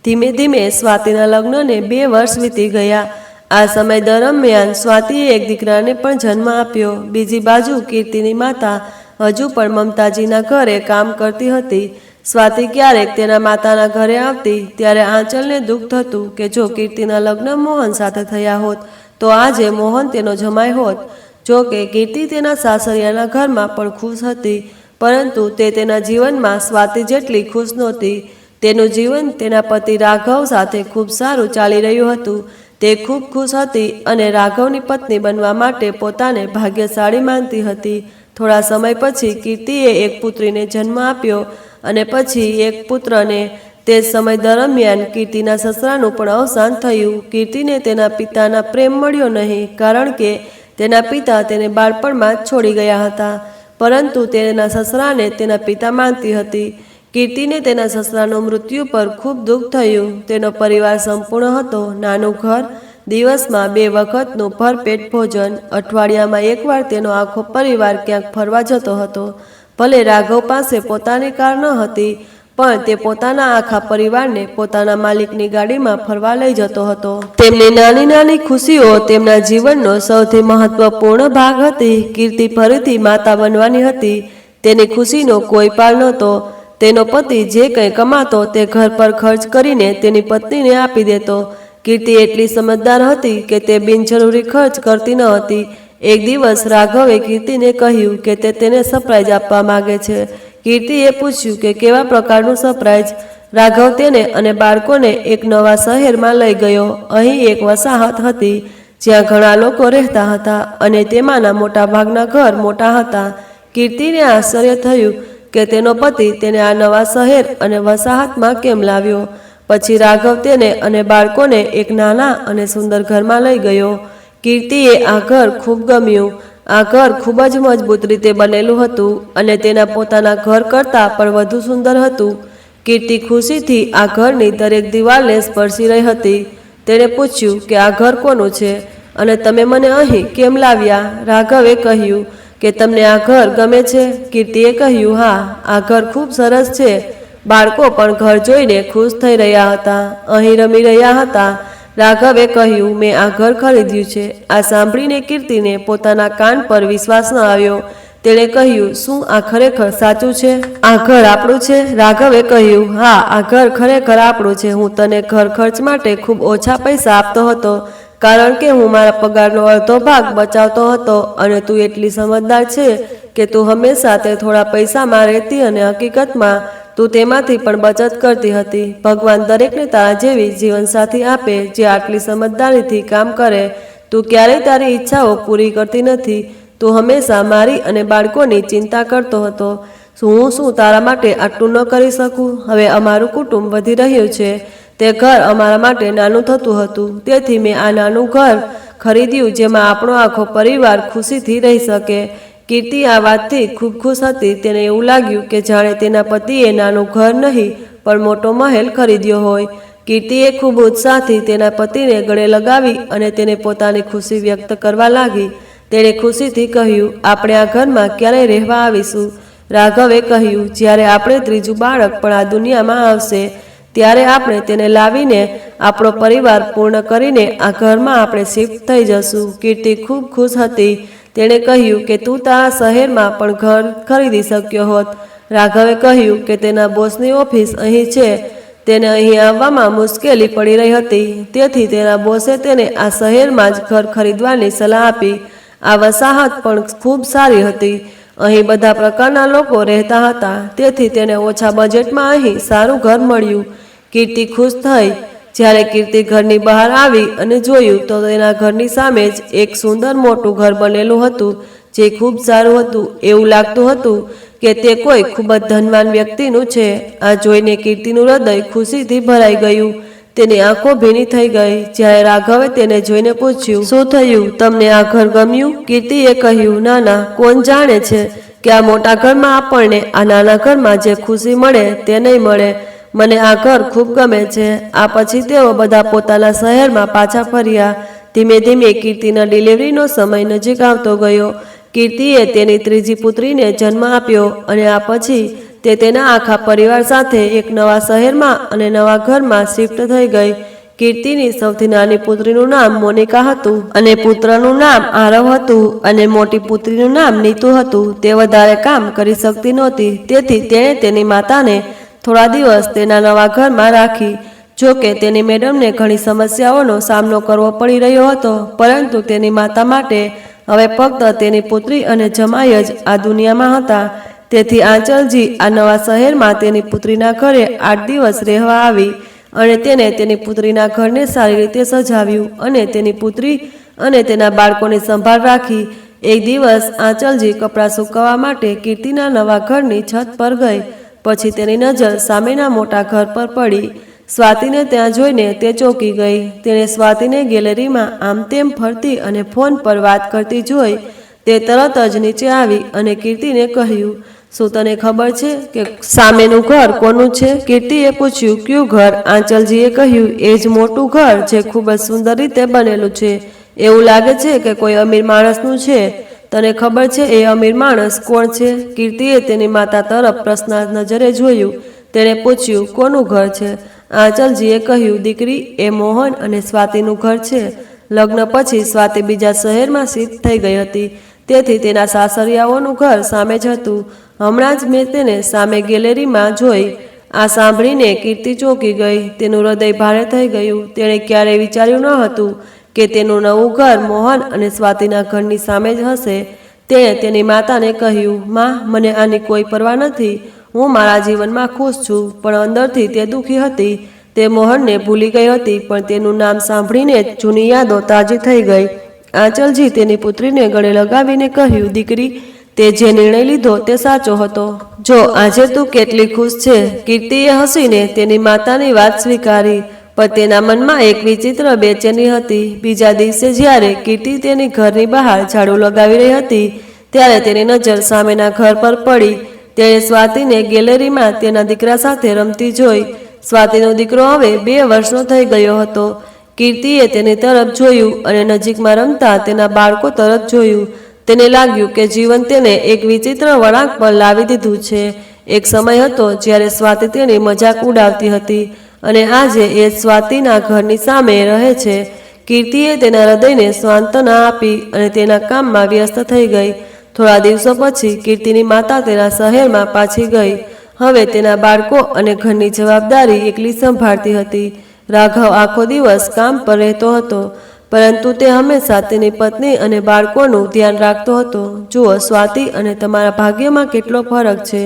Speaker 1: ધીમે ધીમે સ્વાતિના લગ્નને 2 વર્ષ વીતી ગયા. આ સમય દરમિયાન સ્વાતિએ એક દીકરાને પણ જન્મ આપ્યો. બીજી બાજુ કીર્તિની માતા હજુ પણ મમતાજીના ઘરે કામ કરતી હતી. સ્વાતિ ક્યારેક તેના માતાના ઘરે આવતી ત્યારે આંચલને દુઃખ થતું કે જો કીર્તિના લગ્ન મોહન સાથે થયા હોત તો આજે મોહન તેનો જમાઈ હોત. જો કે કીર્તિ તેના સાસરિયાના ઘરમાં પણ ખુશ હતી, પરંતુ તે તેના જીવનમાં સ્વાતિ જેટલી ખુશ નહોતી. તેનું જીવન તેના પતિ રાઘવ સાથે ખૂબ સારું ચાલી રહ્યું હતું. તે ખૂબ ખુશ હતી અને રાઘવની પત્ની બનવા માટે પોતાને ભાગ્યશાળી માનતી હતી. થોડા સમય પછી કીર્તિએ એક પુત્રીને જન્મ આપ્યો અને પછી એક પુત્રને. તે સમય દરમિયાન કીર્તિના સસરાનું પણ અવસાન થયું. કીર્તિને તેના પિતાના પ્રેમ મળ્યો નહીં, કારણ કે તેના પિતા તેને બાળપણમાં જ છોડી ગયા હતા. પરંતુ તેના સસરાને તેના પિતા માનતી હતી. કીર્તિને તેના સસરાનું મૃત્યુ પર ખૂબ દુઃખ થયું. તેનો પરિવાર સંપૂર્ણ હતો. નાનું ઘર, દિવસમાં 2 વખતનું ભરપેટ ભોજન, અઠવાડિયામાં એકવાર તેનો આખો પરિવાર ક્યાંક ફરવા જતો હતો. ભલે રાઘવ પાસે પોતાની કાર ન હતી, પણ તે પોતાના આખા પરિવારને પોતાના માલિકની ગાડીમાં ફરવા લઈ જતો હતો. તેમની નાની નાની ખુશીઓ તેમના જીવનનો સૌથી મહત્વપૂર્ણ ભાગ હતી. કીર્તિ ફરીથી માતા બનવાની હતી. તેની ખુશીનો કોઈ પાર નહોતો. તેનો પતિ જે કંઈ કમાતો તે ઘર પર ખર્ચ કરીને તેની પત્નીને આપી દેતો. કીર્તિ એટલી સમજદાર હતી કે તે બિનજરૂરી ખર્ચ કરતી ન હતી. એક દિવસ રાઘવે કીર્તિને કહ્યું કે તે તેને સરપ્રાઈઝ આપવા માંગે છે. કીર્તિએ પૂછ્યું કે કેવા પ્રકારનું સરપ્રાઈઝ. રાઘવ તેને અને બાળકોને એક નવા શહેરમાં લઈ ગયો. અહીં એક વસાહત હતી જ્યાં ઘણા લોકો રહેતા હતા અને તેમાંના મોટાભાગના ઘર મોટા હતા. કીર્તિને આશ્ચર્ય થયું કે તેનો પતિ તેને આ નવા શહેર અને વસાહતમાં કેમ લાવ્યો. પછી રાઘવ તેને અને બાળકોને એક નાના અને સુંદર ઘરમાં લઈ ગયો. કીર્તિએ આ ઘર ખૂબ ગમ્યું. આ ઘર ખૂબ જ મજબૂત રીતે બનેલું હતું અને તેના પોતાના ઘર કરતાં પણ વધુ સુંદર હતું. કીર્તિ ખુશીથી આ ઘરની દરેક દિવાલને સ્પર્શી રહી હતી. તેણે પૂછ્યું કે આ ઘર કોનું છે અને તમે મને અહીં કેમ લાવ્યા? રાઘવે કહ્યું કે તમને આ ઘર ગમે છે? કીર્તિએ કહ્યું, હા, આ ઘર ખૂબ સરસ છે. બાળકો પણ ઘર જોઈને ખુશ થઈ રહ્યા હતા, અહીં રમી રહ્યા હતા. રાઘવે કહ્યું, મેં આ ઘર ખરીદ્યું છે. આ સાંભળીને કીર્તિને પોતાના કાન પર વિશ્વાસ ન આવ્યો. તેણે કહ્યું, શું આ ખરેખર સાચું છે? આ ઘર આપણું છે? રાઘવે કહ્યું, હા, આ ઘર ખરેખર આપણું છે. હું તને ઘર ખર્ચ માટે ખૂબ ઓછા પૈસા આપતો હતો, કારણ કે હું મારા પગારનો અડધો ભાગ બચાવતો હતો અને તું એટલી સમજદાર છે કે તું હંમેશા તે થોડા પૈસામાં રહેતી અને હકીકતમાં તું તેમાંથી પણ બચત કરતી હતી. ભગવાન દરેકને તારા જેવી જીવનસાથી આપે જે આટલી સમજદારીથી કામ કરે. તું ક્યારેય તારી ઈચ્છાઓ પૂરી કરતી નથી. તું હંમેશા મારી અને બાળકોની ચિંતા કરતો હતો. હું શું તારા માટે આટલું ન કરી શકું? હવે અમારું કુટુંબ વધી રહ્યું છે. તે ઘર અમારા માટે નાનું થતું હતું, તેથી મેં આ નાનું ઘર ખરીદ્યું જેમાં આપણો આખો પરિવાર ખુશીથી રહી શકે. કીર્તિ આ વાતથી ખૂબ ખુશ હતી. તેને એવું લાગ્યું કે જાણે તેના પતિએ નાનું ઘર નહીં પણ મોટો મહેલ ખરીદ્યો હોય. કીર્તિએ ખૂબ ઉત્સાહથી તેના પતિને ગળે લગાવી અને તેને પોતાની ખુશી વ્યક્ત કરવા લાગી. તેણે ખુશીથી કહ્યું, આપણે આ ઘરમાં ક્યારે રહેવા આવીશું? રાઘવે કહ્યું, જ્યારે આપણે ત્રીજું બાળક પણ આ દુનિયામાં આવશે ત્યારે આપણે તેને લાવીને આપણો પરિવાર પૂર્ણ કરીને આ ઘરમાં આપણે શિફ્ટ થઈ જશું. કીર્તિ ખૂબ ખુશ હતી. તેણે કહ્યું કે તું તારા શહેરમાં પણ ઘર ખરીદી શક્યો હોત. રાઘવે કહ્યું કે તેના બોસની ઓફિસ અહીં છે. તેને અહીં આવવામાં મુશ્કેલી પડી રહી હતી, તેથી તેના બોસે તેને આ શહેરમાં જ ઘર ખરીદવાની સલાહ આપી. આ વસાહત પણ ખૂબ સારી હતી. અહીં બધા પ્રકારના લોકો રહેતા હતા, તેથી તેને ઓછા બજેટમાં અહીં સારું ઘર મળ્યું. કીર્તિ ખુશ થઈ. જ્યારે કીર્તિ ઘરની બહાર આવી અને જોયું તો તેના ઘરની સામે જ એક સુંદર મોટું ઘર બનેલું હતું જે ખૂબ સારું હતું. એવું લાગતું હતું કે તે કોઈ ખૂબ જ ધનવાન વ્યક્તિનું છે. આ જોઈને કીર્તિનું હૃદય ખુશીથી ભરાઈ ગયું. તેની આંખો ભીની થઈ ગઈ. જ્યારે રાઘવે તેને જોઈને પૂછ્યું, શું થયું? તમને આ ઘર ગમ્યું? કીર્તિએ કહ્યું, ના ના, કોણ જાણે છે કે આ મોટા ઘરમાં આપણને આ નાના ઘરમાં જે ખુશી મળે તે નહીં મળે. મને આ ઘર ખૂબ ગમે છે. આ પછી તેઓ બધા પોતાના શહેરમાં પાછા ફર્યા. ધીમે ધીમે કીર્તિના ડિલિવરીનો સમય નજીક આવતો ગયો. કીર્તિએ તેની ત્રીજી પુત્રીને જન્મ આપ્યો અને આ પછી તે તેના આખા પરિવાર સાથે એક નવા શહેરમાં અને નવા ઘરમાં શિફ્ટ થઈ ગઈ. કીર્તિની સૌથી નાની પુત્રીનું નામ મોનિકા હતું અને પુત્રનું નામ આરવ હતું અને મોટી પુત્રીનું નામ નીતુ હતું. તે વધારે કામ કરી શકતી નહોતી, તેથી તેણે તેની માતાને થોડા દિવસ તેના નવા ઘરમાં રાખી. જો કે તેની મેડમને ઘણી સમસ્યાઓનો સામનો કરવો પડી રહ્યો હતો, પરંતુ તેની માતા માટે હવે ફક્ત તેની પુત્રી અને જમાઈ જ આ દુનિયામાં હતા. તેથી આંચલજી આ નવા શહેરમાં તેની પુત્રીના ઘરે 8 દિવસ રહેવા આવી અને તેને તેની પુત્રીના ઘરને સારી રીતે સજાવ્યું અને તેની પુત્રી અને તેના બાળકોની સંભાળ રાખી. એક દિવસ આંચલજી કપડાં સૂકવવા માટે કીર્તિના નવા ઘરની છત પર ગઈ પછી તેની નજર સામેના મોટા ઘર પર પડી. સ્વાતિને ત્યાં જોઈને તે ચોંકી ગઈ. તેણે સ્વાતિને ગેલેરીમાં આમ તેમ ફરતી અને ફોન પર વાત કરતી જોઈ તે તરત જ નીચે આવી અને કીર્તિને કહ્યું, શું તને ખબર છે કે સામેનું ઘર કોનું છે? કીર્તિએ પૂછ્યું, કયું ઘર? આંચલજીએ કહ્યું, એ જ મોટું ઘર જે ખૂબ જ સુંદર રીતે બનેલું છે. એવું લાગે છે કે કોઈ અમીર માણસનું છે. તને ખબર છે એ અમીર માણસ કોણ છે? કીર્તિએ તેની માતા તરફ પ્રશ્નાર્થ નજરે જોયું. તેણે પૂછ્યું, કોનું ઘર છે? આંચલજીએ કહ્યું, દીકરી, એ મોહન અને સ્વાતિનું ઘર છે. લગ્ન પછી સ્વાતિ બીજા શહેરમાં શિફ્ટ થઈ ગઈ હતી, તેથી તેના સાસરિયાઓનું ઘર સામે જ હતું. હમણાં જ મેં તેને સામે ગેલેરીમાં જોઈ. આ સાંભળીને કીર્તિ ચોંકી ગઈ. તેનું હૃદય ભારે થઈ ગયું. તેણે ક્યારેય વિચાર્યું ન હતું કે તેનું નવું ઘર મોહન અને સ્વાતિના ઘરની સામે જ હશે. તેણે તેની માતાને કહ્યું, માં, મને આની કોઈ પરવા નથી. હું મારા જીવનમાં ખુશ છું. પણ અંદરથી તે દુઃખી હતી. તે મોહનને ભૂલી ગઈ હતી, પણ તેનું નામ સાંભળીને જ જૂની યાદો તાજી થઈ ગઈ. આંચલજી તેની પુત્રીને ગળે લગાવીને કહ્યું, દીકરી, તે જે નિર્ણય લીધો તે સાચો હતો. જો આજે તું કેટલી ખુશ છે. કીર્તિએ હસીને તેની માતાની વાત સ્વીકારી, પણ તેના મનમાં એક વિચિત્ર બેચેની હતી. બીજા દિવસે જ્યારે કીર્તિ તેની ઘરની બહાર ઝાડુ લગાવી રહી હતી ત્યારે તેની નજર સામેના ઘર પર પડી. તેણે સ્વાતિને ગેલેરીમાં તેના દીકરા સાથે રમતી જોઈ. સ્વાતિનો દીકરો હવે 2 વર્ષનો થઈ ગયો હતો. કીર્તિએ તેની તરફ જોયું અને નજીકમાં રમતા તેના બાળકો તરફ જોયું. તેને લાગ્યું કે જીવન તેને એક વિચિત્ર વળાંક પર લાવી દીધું છે. એક સમય હતો જ્યારે સ્વાતિ તેની મજાક ઉડાવતી હતી અને આજે એ સ્વાતિના ઘરની સામે રહે છે. કીર્તિએ તેના હૃદયને સાંત્વના આપી અને તેના કામમાં વ્યસ્ત થઈ ગઈ. થોડા દિવસો પછી કીર્તિની માતા તેના શહેરમાં પાછી ગઈ. હવે તેના બાળકો અને ઘરની જવાબદારી એકલી સંભાળતી હતી. રાઘવ આખો દિવસ કામ પર રહેતો હતો, પરંતુ તે હંમેશા તેની પત્ની અને બાળકોનું ધ્યાન રાખતો હતો. જુઓ સ્વાતિ અને તમારા ભાગ્યમાં કેટલો ફરક છે.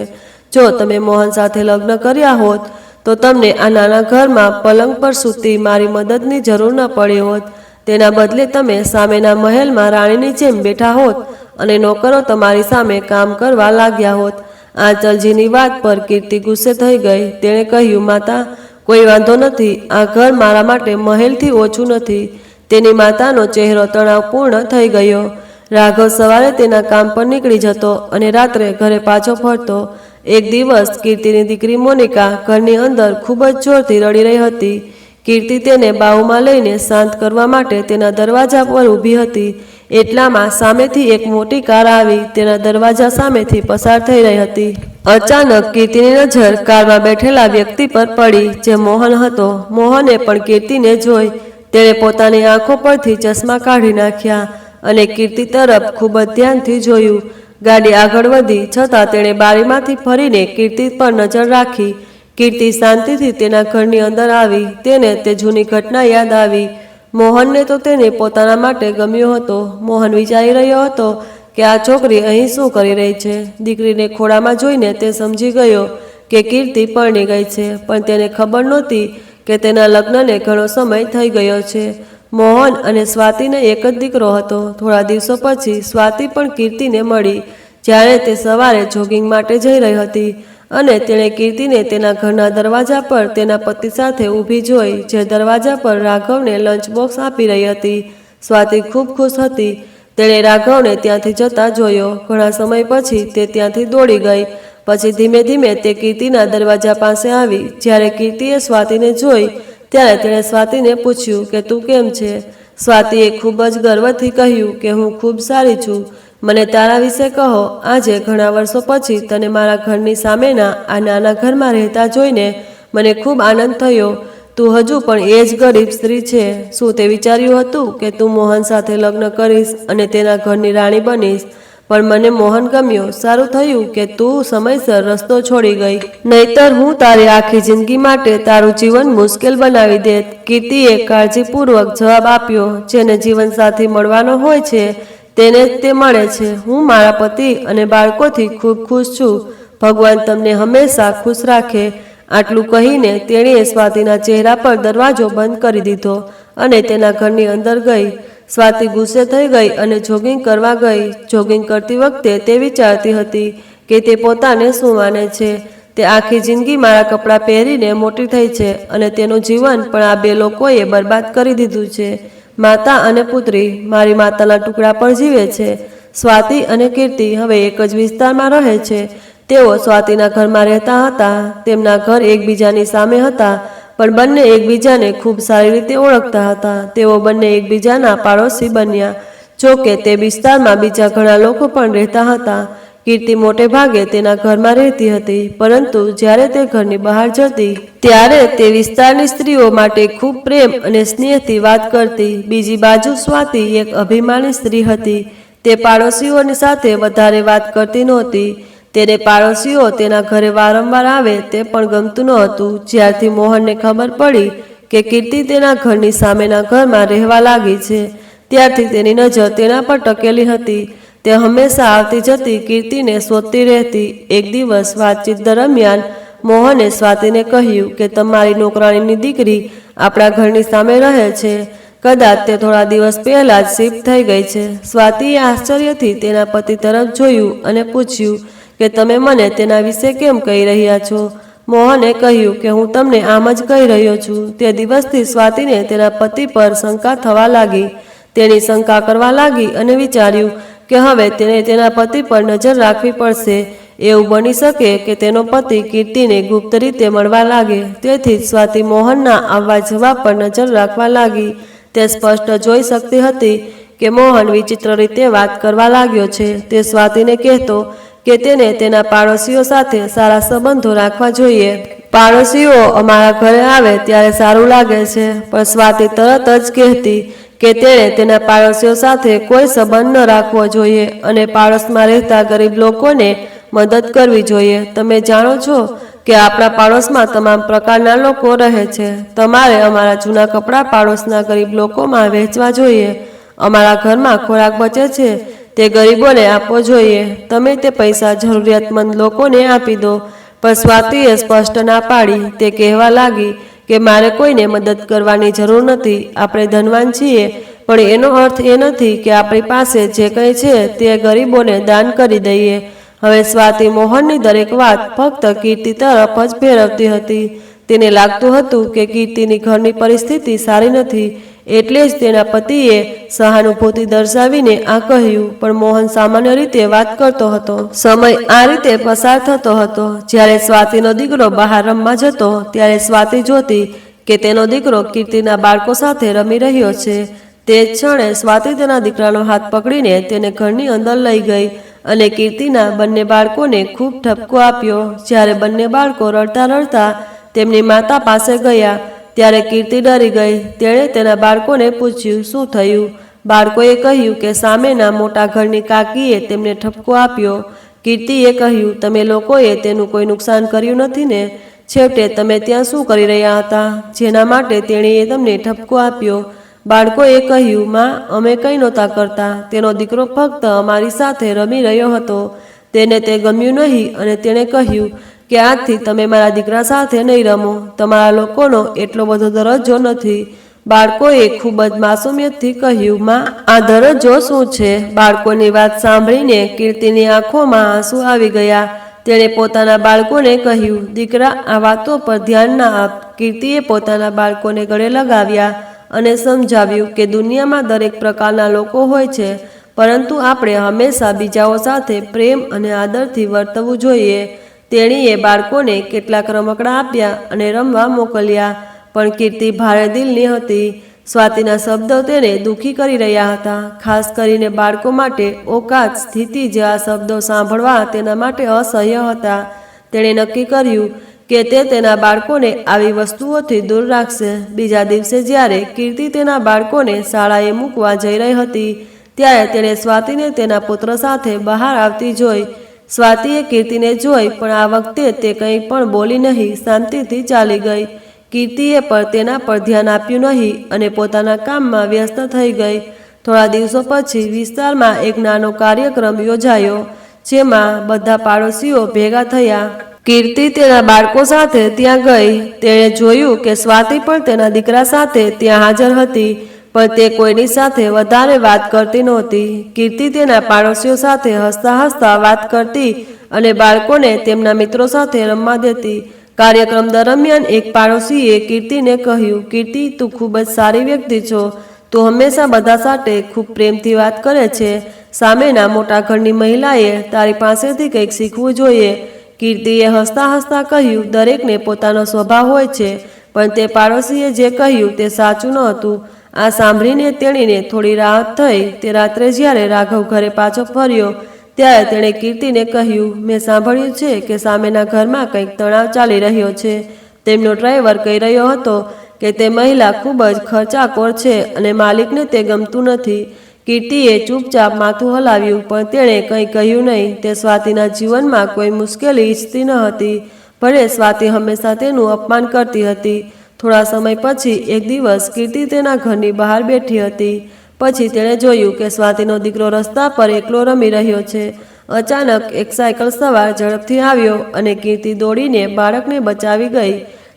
Speaker 1: જો તમે મોહન સાથે લગ્ન કર્યા હોત તો તમને આ નાના ઘરમાં પલંગ પર સૂતી મારી મદદની જરૂર ન પડી હોત. તેના બદલે તમે સામેના મહેલમાં રાણીની જેમ બેઠા હોત અને નોકરો તમારી સામે કામ કરવા લાગ્યા હોત. આંચલજીની વાત પર કીર્તિ ગુસ્સે થઈ ગઈ. તેણે કહ્યું, માતા, કોઈ વાંધો નથી. આ ઘર મારા માટે મહેલથી ઓછું નથી. તેની માતાનો ચહેરો તણાવપૂર્ણ થઈ ગયો. રાઘવ સવારે તેના કામ પર નીકળી જતો અને રાત્રે ઘરે પાછો ફરતો. એક દિવસ કીર્તિની દીકરી મોનિકા ઘરની અંદર ખૂબ જ જોરથી રડી રહી હતી. કીર્તિ તેને બાહુમાં લઈને શાંત કરવા માટે તેના દરવાજા પર ઊભી હતી. એટલામાં સામેથી એક મોટી કાર આવી તેના દરવાજા સામેથી પસાર થઈ રહી હતી. અચાનક કીર્તિની નજર કારમાં બેઠેલા વ્યક્તિ પર પડી, જે મોહન હતો. મોહને પણ કીર્તિને જોઈ. તેણે પોતાની આંખો પરથી ચશ્મા કાઢી નાખ્યા અને કીર્તિ તરફ ખૂબ જ ધ્યાનથી જોયું. ગાડી આગળ વધી છતાં તેણે બારીમાંથી ફરીને કીર્તિ પર નજર રાખી. કીર્તિ શાંતિથી તેના ઘરની અંદર આવી. તેને તે જૂની ઘટના યાદ આવી. મોહનને તો તેને પોતાના માટે ગમ્યો હતો. મોહન વિચારી રહ્યો હતો કે આ છોકરી અહીં શું કરી રહી છે. દીકરીને ખોળામાં જોઈને તે સમજી ગયો કે કીર્તિ પરણી ગઈ છે, પણ તેને ખબર નહોતી કે તેના લગ્નને ઘણો સમય થઈ ગયો છે. મોહન અને સ્વાતિને એક જ દીકરો હતો. થોડા દિવસો પછી સ્વાતિ પણ કીર્તિને મળી. જ્યારે તે સવારે જોગિંગ માટે જઈ રહી હતી અને તેણે કીર્તિને તેના ઘરના દરવાજા પર તેના પતિ સાથે ઊભી જોઈ, જે દરવાજા પર રાઘવને લંચ બોક્સ આપી રહી હતી. સ્વાતિ ખૂબ ખુશ હતી. તેણે રાઘવને ત્યાંથી જતા જોયો. ઘણા સમય પછી તે ત્યાંથી દોડી ગઈ. પછી ધીમે ધીમે તે કીર્તિના દરવાજા પાસે આવી. જ્યારે કીર્તિએ સ્વાતિને જોઈ ત્યારે તેણે સ્વાતિને પૂછ્યું કે તું કેમ છે. સ્વાતિએ ખૂબ જ ગર્વથી કહ્યું કે હું ખૂબ સારી છું. મને તારા વિશે કહો. આજે ઘણા વર્ષો પછી તને મારા ઘરની સામેના આ નાના ઘરમાં રહેતા જોઈને મને ખૂબ આનંદ થયો. તું હજુ પણ એ જ ગરીબ સ્ત્રી છે. શું તે વિચાર્યું હતું કે તું મોહન સાથે લગ્ન કરીશ અને તેના ઘરની રાણી બનીશ? પણ મને મોહન ગમ્યો. સારું થયું કે તું સમયસર રસ્તો છોડી ગઈ, નહીતર હું તારી આખી જિંદગી માટે તારું જીવન મુશ્કેલ બનાવી દેત. કીર્તિએ કાળજીપૂર્વક જવાબ આપ્યો, જેને જીવનસાથી મળવાનો હોય છે તેને જ તે મળે છે. હું મારા પતિ અને બાળકોથી ખૂબ ખુશ છું. ભગવાન તમને હંમેશા ખુશ રાખે. આટલું કહીને તેણીએ સ્વાતિના ચહેરા પર દરવાજો બંધ કરી દીધો અને તેના ઘરની અંદર ગઈ. સ્વાતિ ગુસ્સે થઈ ગઈ અને જોગિંગ કરવા ગઈ. જોગિંગ કરતી વખતે તે વિચારતી હતી કે તે પોતાને શું માને છે. તે આખી જિંદગી મારા કપડાં પહેરીને મોટી થઈ છે અને તેનું જીવન પણ આ બે લોકોએ બરબાદ કરી દીધું છે. માતા અને પુત્રી મારી માતાના ટુકડા પર જીવે છે. સ્વાતિ અને કીર્તિ હવે એક જ વિસ્તારમાં રહે છે. તેઓ સ્વાતિના ઘરમાં રહેતા હતા. તેમના ઘર એકબીજાની સામે હતા, પણ બંને એકબીજાને ખૂબ સારી રીતે ઓળખતા હતા. તેઓ બંને એકબીજાના પાડોશી બન્યા. જોકે તે વિસ્તારમાં બીજા ઘણા લોકો પણ રહેતા હતા. કીર્તિ મોટે ભાગે તેના ઘરમાં રહેતી હતી, પરંતુ જ્યારે તે ઘરની બહાર જતી ત્યારે તે વિસ્તારની સ્ત્રીઓ માટે ખૂબ પ્રેમ અને સ્નેહથી વાત કરતી. બીજી બાજુ સ્વાતિ એક અભિમાની સ્ત્રી હતી. તે પાડોશીઓની સાથે વધારે વાત કરતી નહોતી. તેને પાડોશીઓ તેના ઘરે વારંવાર આવે તે પણ ગમતું ન હતું. જ્યારથી મોહનને ખબર પડી કે કીર્તિ તેના ઘરની સામેના ઘરમાં રહેવા લાગી છે, ત્યારથી તેની નજર તેના પર ટકેલી હતી. તે હંમેશા આવતી જતી કીર્તિને શોધતી રહેતી. એક દિવસ વાતચીત દરમિયાન મોહને સ્વાતિને કહ્યું કે તમારી નોકરાણીની દીકરી આપણા ઘરની સામે રહે છે. કદાચ તે થોડા દિવસ પહેલા જ શિફ્ટ થઈ ગઈ છે. સ્વાતિએ આશ્ચર્યથી તેના પતિ તરફ જોયું અને પૂછ્યું કે તમે મને તેના વિશે કેમ કહી રહ્યા છો? મોહને કહ્યું કે હું તમને આમ જ કહી રહ્યો છું. તે દિવસથી સ્વાતિને તેના પતિ પર શંકા થવા લાગી. તેની શંકા કરવા લાગી અને વિચાર્યું કે હવે તેને તેના પતિ પર નજર રાખવી પડશે. એવું બની શકે કે તેનો પતિ કીર્તિને ગુપ્ત રીતે મળવા લાગે. તેથી જ સ્વાતિ મોહનના આવવા જવા પર નજર રાખવા લાગી. તે સ્પષ્ટ જોઈ શકતી હતી કે મોહન વિચિત્ર રીતે વાત કરવા લાગ્યો છે. તે સ્વાતિને કહેતો કે તેને તેના પાડોશીઓ સાથે સારા સંબંધો રાખવા જોઈએ. પાડોશીઓ અમારા ઘરે આવે ત્યારે સારું લાગે છે. પણ સ્વાતિ તરત જ કહેતી કે તેણે તેના પાડોશીઓ સાથે કોઈ સંબંધ ન રાખવો જોઈએ અને પાડોશમાં રહેતા ગરીબ લોકોને મદદ કરવી જોઈએ. તમે જાણો છો કે આપણા પાડોશમાં તમામ પ્રકારના લોકો રહે છે. તમારે અમારા જૂના કપડાં પાડોશના ગરીબ લોકોમાં વહેંચવા જોઈએ. અમારા ઘરમાં ખોરાક બચે છે તે ગરીબોને આપવો જોઈએ. તમે તે પૈસા જરૂરિયાતમંદ લોકોને આપી દો. પણ સ્વાતિએ સ્પષ્ટ ના પાડી. તે કહેવા લાગી કે મારે કોઈને મદદ કરવાની જરૂર નથી. આપણે ધનવાન છીએ, પણ એનો અર્થ એ નથી કે આપણી પાસે જે કંઈ છે તે ગરીબોને દાન કરી દઈએ. હવે સ્વાતિ મોહનની દરેક વાત ફક્ત કીર્તિ તરફ જ ફેરવતી હતી. તેને લાગતું હતું કે કીર્તિની ઘરની પરિસ્થિતિ સારી નથી, એટલે જ તેના પતિએ સહાનુભૂતિ દર્શાવીને આ કહ્યું. પણ મોહન સામાન્ય રીતે વાત કરતો હતો. સમય આ રીતે પસાર થતો હતો. જ્યારે સ્વાતિનો દીકરો બહાર રમવા જતો ત્યારે સ્વાતિ જોતી કે તેનો દીકરો કીર્તિના બાળકો સાથે રમી રહ્યો છે. તે જ ક્ષણે સ્વાતિ તેના દીકરાનો હાથ પકડીને તેને ઘરની અંદર લઈ ગઈ અને કીર્તિના બંને બાળકોને ખૂબ ઠપકો આપ્યો. જ્યારે બંને બાળકો રડતા રડતા તેમની માતા પાસે ગયા ત્યારે કીર્તિ ડરી ગઈ. તેણે તેના બાળકોને પૂછ્યું શું થયું. બાળકોએ કહ્યું કે સામેના મોટા ઘરની કાકીએ તેમને ઠપકો આપ્યો. કીર્તિએ કહ્યું તમે લોકોએ તેનું કોઈ નુકસાન કર્યું નથી ને? છેવટે તમે ત્યાં શું કરી રહ્યા હતા જેના માટે તેણીએ તમને ઠપકો આપ્યો? બાળકોએ કહ્યું માં, અમે કંઈ નહોતા કરતા. તેનો દીકરો ફક્ત અમારી સાથે રમી રહ્યો હતો. તેને તે ગમ્યું નહીં અને તેણે કહ્યું કે આજથી તમે મારા દીકરા સાથે નહીં રમો. તમારા લોકોનો એટલો બધો દરજ્જો નથી. બાળકોએ ખૂબ જ માસુમિયતથી કહ્યું માં, આ દરજ્જો શું છે? બાળકોની વાત સાંભળીને કીર્તિની આંખોમાં આંસુ આવી ગયા. તેણે પોતાના બાળકોને કહ્યું દીકરા, આ વાતો પર ધ્યાન ના આપ. કીર્તિએ પોતાના બાળકોને ગળે લગાવ્યા અને સમજાવ્યું કે દુનિયામાં દરેક પ્રકારના લોકો હોય છે, પરંતુ આપણે હંમેશા બીજાઓ સાથે પ્રેમ અને આદરથી વર્તવું જોઈએ. તેણીએ બાળકોને કેટલાક રમકડાં આપ્યા અને રમવા મોકલ્યા. પણ કીર્તિ ભારે દિલની હતી. સ્વાતિના શબ્દો તેને દુઃખી કરી રહ્યા હતા. ખાસ કરીને બાળકો માટે ઓકાત સ્થિતિ જેવા શબ્દો સાંભળવા તેના માટે અસહ્ય હતા. તેણે નક્કી કર્યું કે તે તેના બાળકોને આવી વસ્તુઓથી દૂર રાખશે. બીજા દિવસે જ્યારે કીર્તિ તેના બાળકોને શાળાએ મૂકવા જઈ રહી હતી ત્યારે તેણે સ્વાતિને તેના પુત્ર સાથે બહાર આવતી જોઈ. સ્વાતિએ કીર્તિને જોઈ, પણ આ વખતે તે કંઈ પણ બોલી નહીં. શાંતિથી ચાલી ગઈ. કીર્તિએ પણ તેના પર ધ્યાન આપ્યું નહીં અને પોતાના કામમાં વ્યસ્ત થઈ ગઈ. થોડા દિવસો પછી વિસ્તારમાં એક નાનો કાર્યક્રમ યોજાયો, જેમાં બધા પાડોશીઓ ભેગા થયા. કીર્તિ તેના બાળકો સાથે ત્યાં ગઈ. તેણે જોયું કે સ્વાતિ પણ તેના દીકરા સાથે ત્યાં હાજર હતી, પણ તે કોઈની સાથે વધારે વાત કરતી નહોતી. કીર્તિ તેના પાડોશીઓ સાથે હસતા હસતા વાત કરતી અને બાળકોને તેમના મિત્રો સાથે રમવા દેતી. કાર્યક્રમ દરમિયાન એક પાડોશીએ કીર્તિને કહ્યું, કીર્તિ, તું ખૂબ જ સારી વ્યક્તિ છો. તું હંમેશા બધા સાથે ખૂબ પ્રેમથી વાત કરે છે. સામેના મોટા ઘરની મહિલાએ તારી પાસેથી કંઈક શીખવું જોઈએ. કીર્તિએ હસતા હસતા કહ્યું, દરેકને પોતાનો સ્વભાવ હોય છે, પણ તે પાડોશીએ જે કહ્યું તે સાચું ન હતું. આ સાંભળીને તેણીને થોડી રાહત થઈ. તે રાત્રે જ્યારે રાઘવ ઘરે પાછો ફર્યો ત્યારે તેણે કીર્તિને કહ્યું, મેં સાંભળ્યું છે કે સામેના ઘરમાં કંઈક તણાવ ચાલી રહ્યો છે. તેમનો ડ્રાઈવર કહી રહ્યો હતો કે તે મહિલા ખૂબ જ ખર્ચાકોર છે અને માલિકને તે ગમતું નથી. કીર્તિએ ચૂપચાપ માથું હલાવ્યું, પણ તેણે કંઈ કહ્યું નહીં. તે સ્વાતિના જીવનમાં કોઈ મુશ્કેલી ઈચ્છતી ન હતી. ભલે સ્વાતિ હંમેશા તેનું અપમાન કરતી હતી. થોડા સમય પછી એક દિવસ કીર્તિ તેના ઘરની બહાર બેઠી હતી. પછી તેણે જોયું કે સ્વાતિનો દીકરો રસ્તા પર એકલો રમી રહ્યો છે. અચાનક એક સાયકલ સવાર ઝડપથી આવ્યો અને કીર્તિ દોડીને બાળકને બચાવી ગઈ.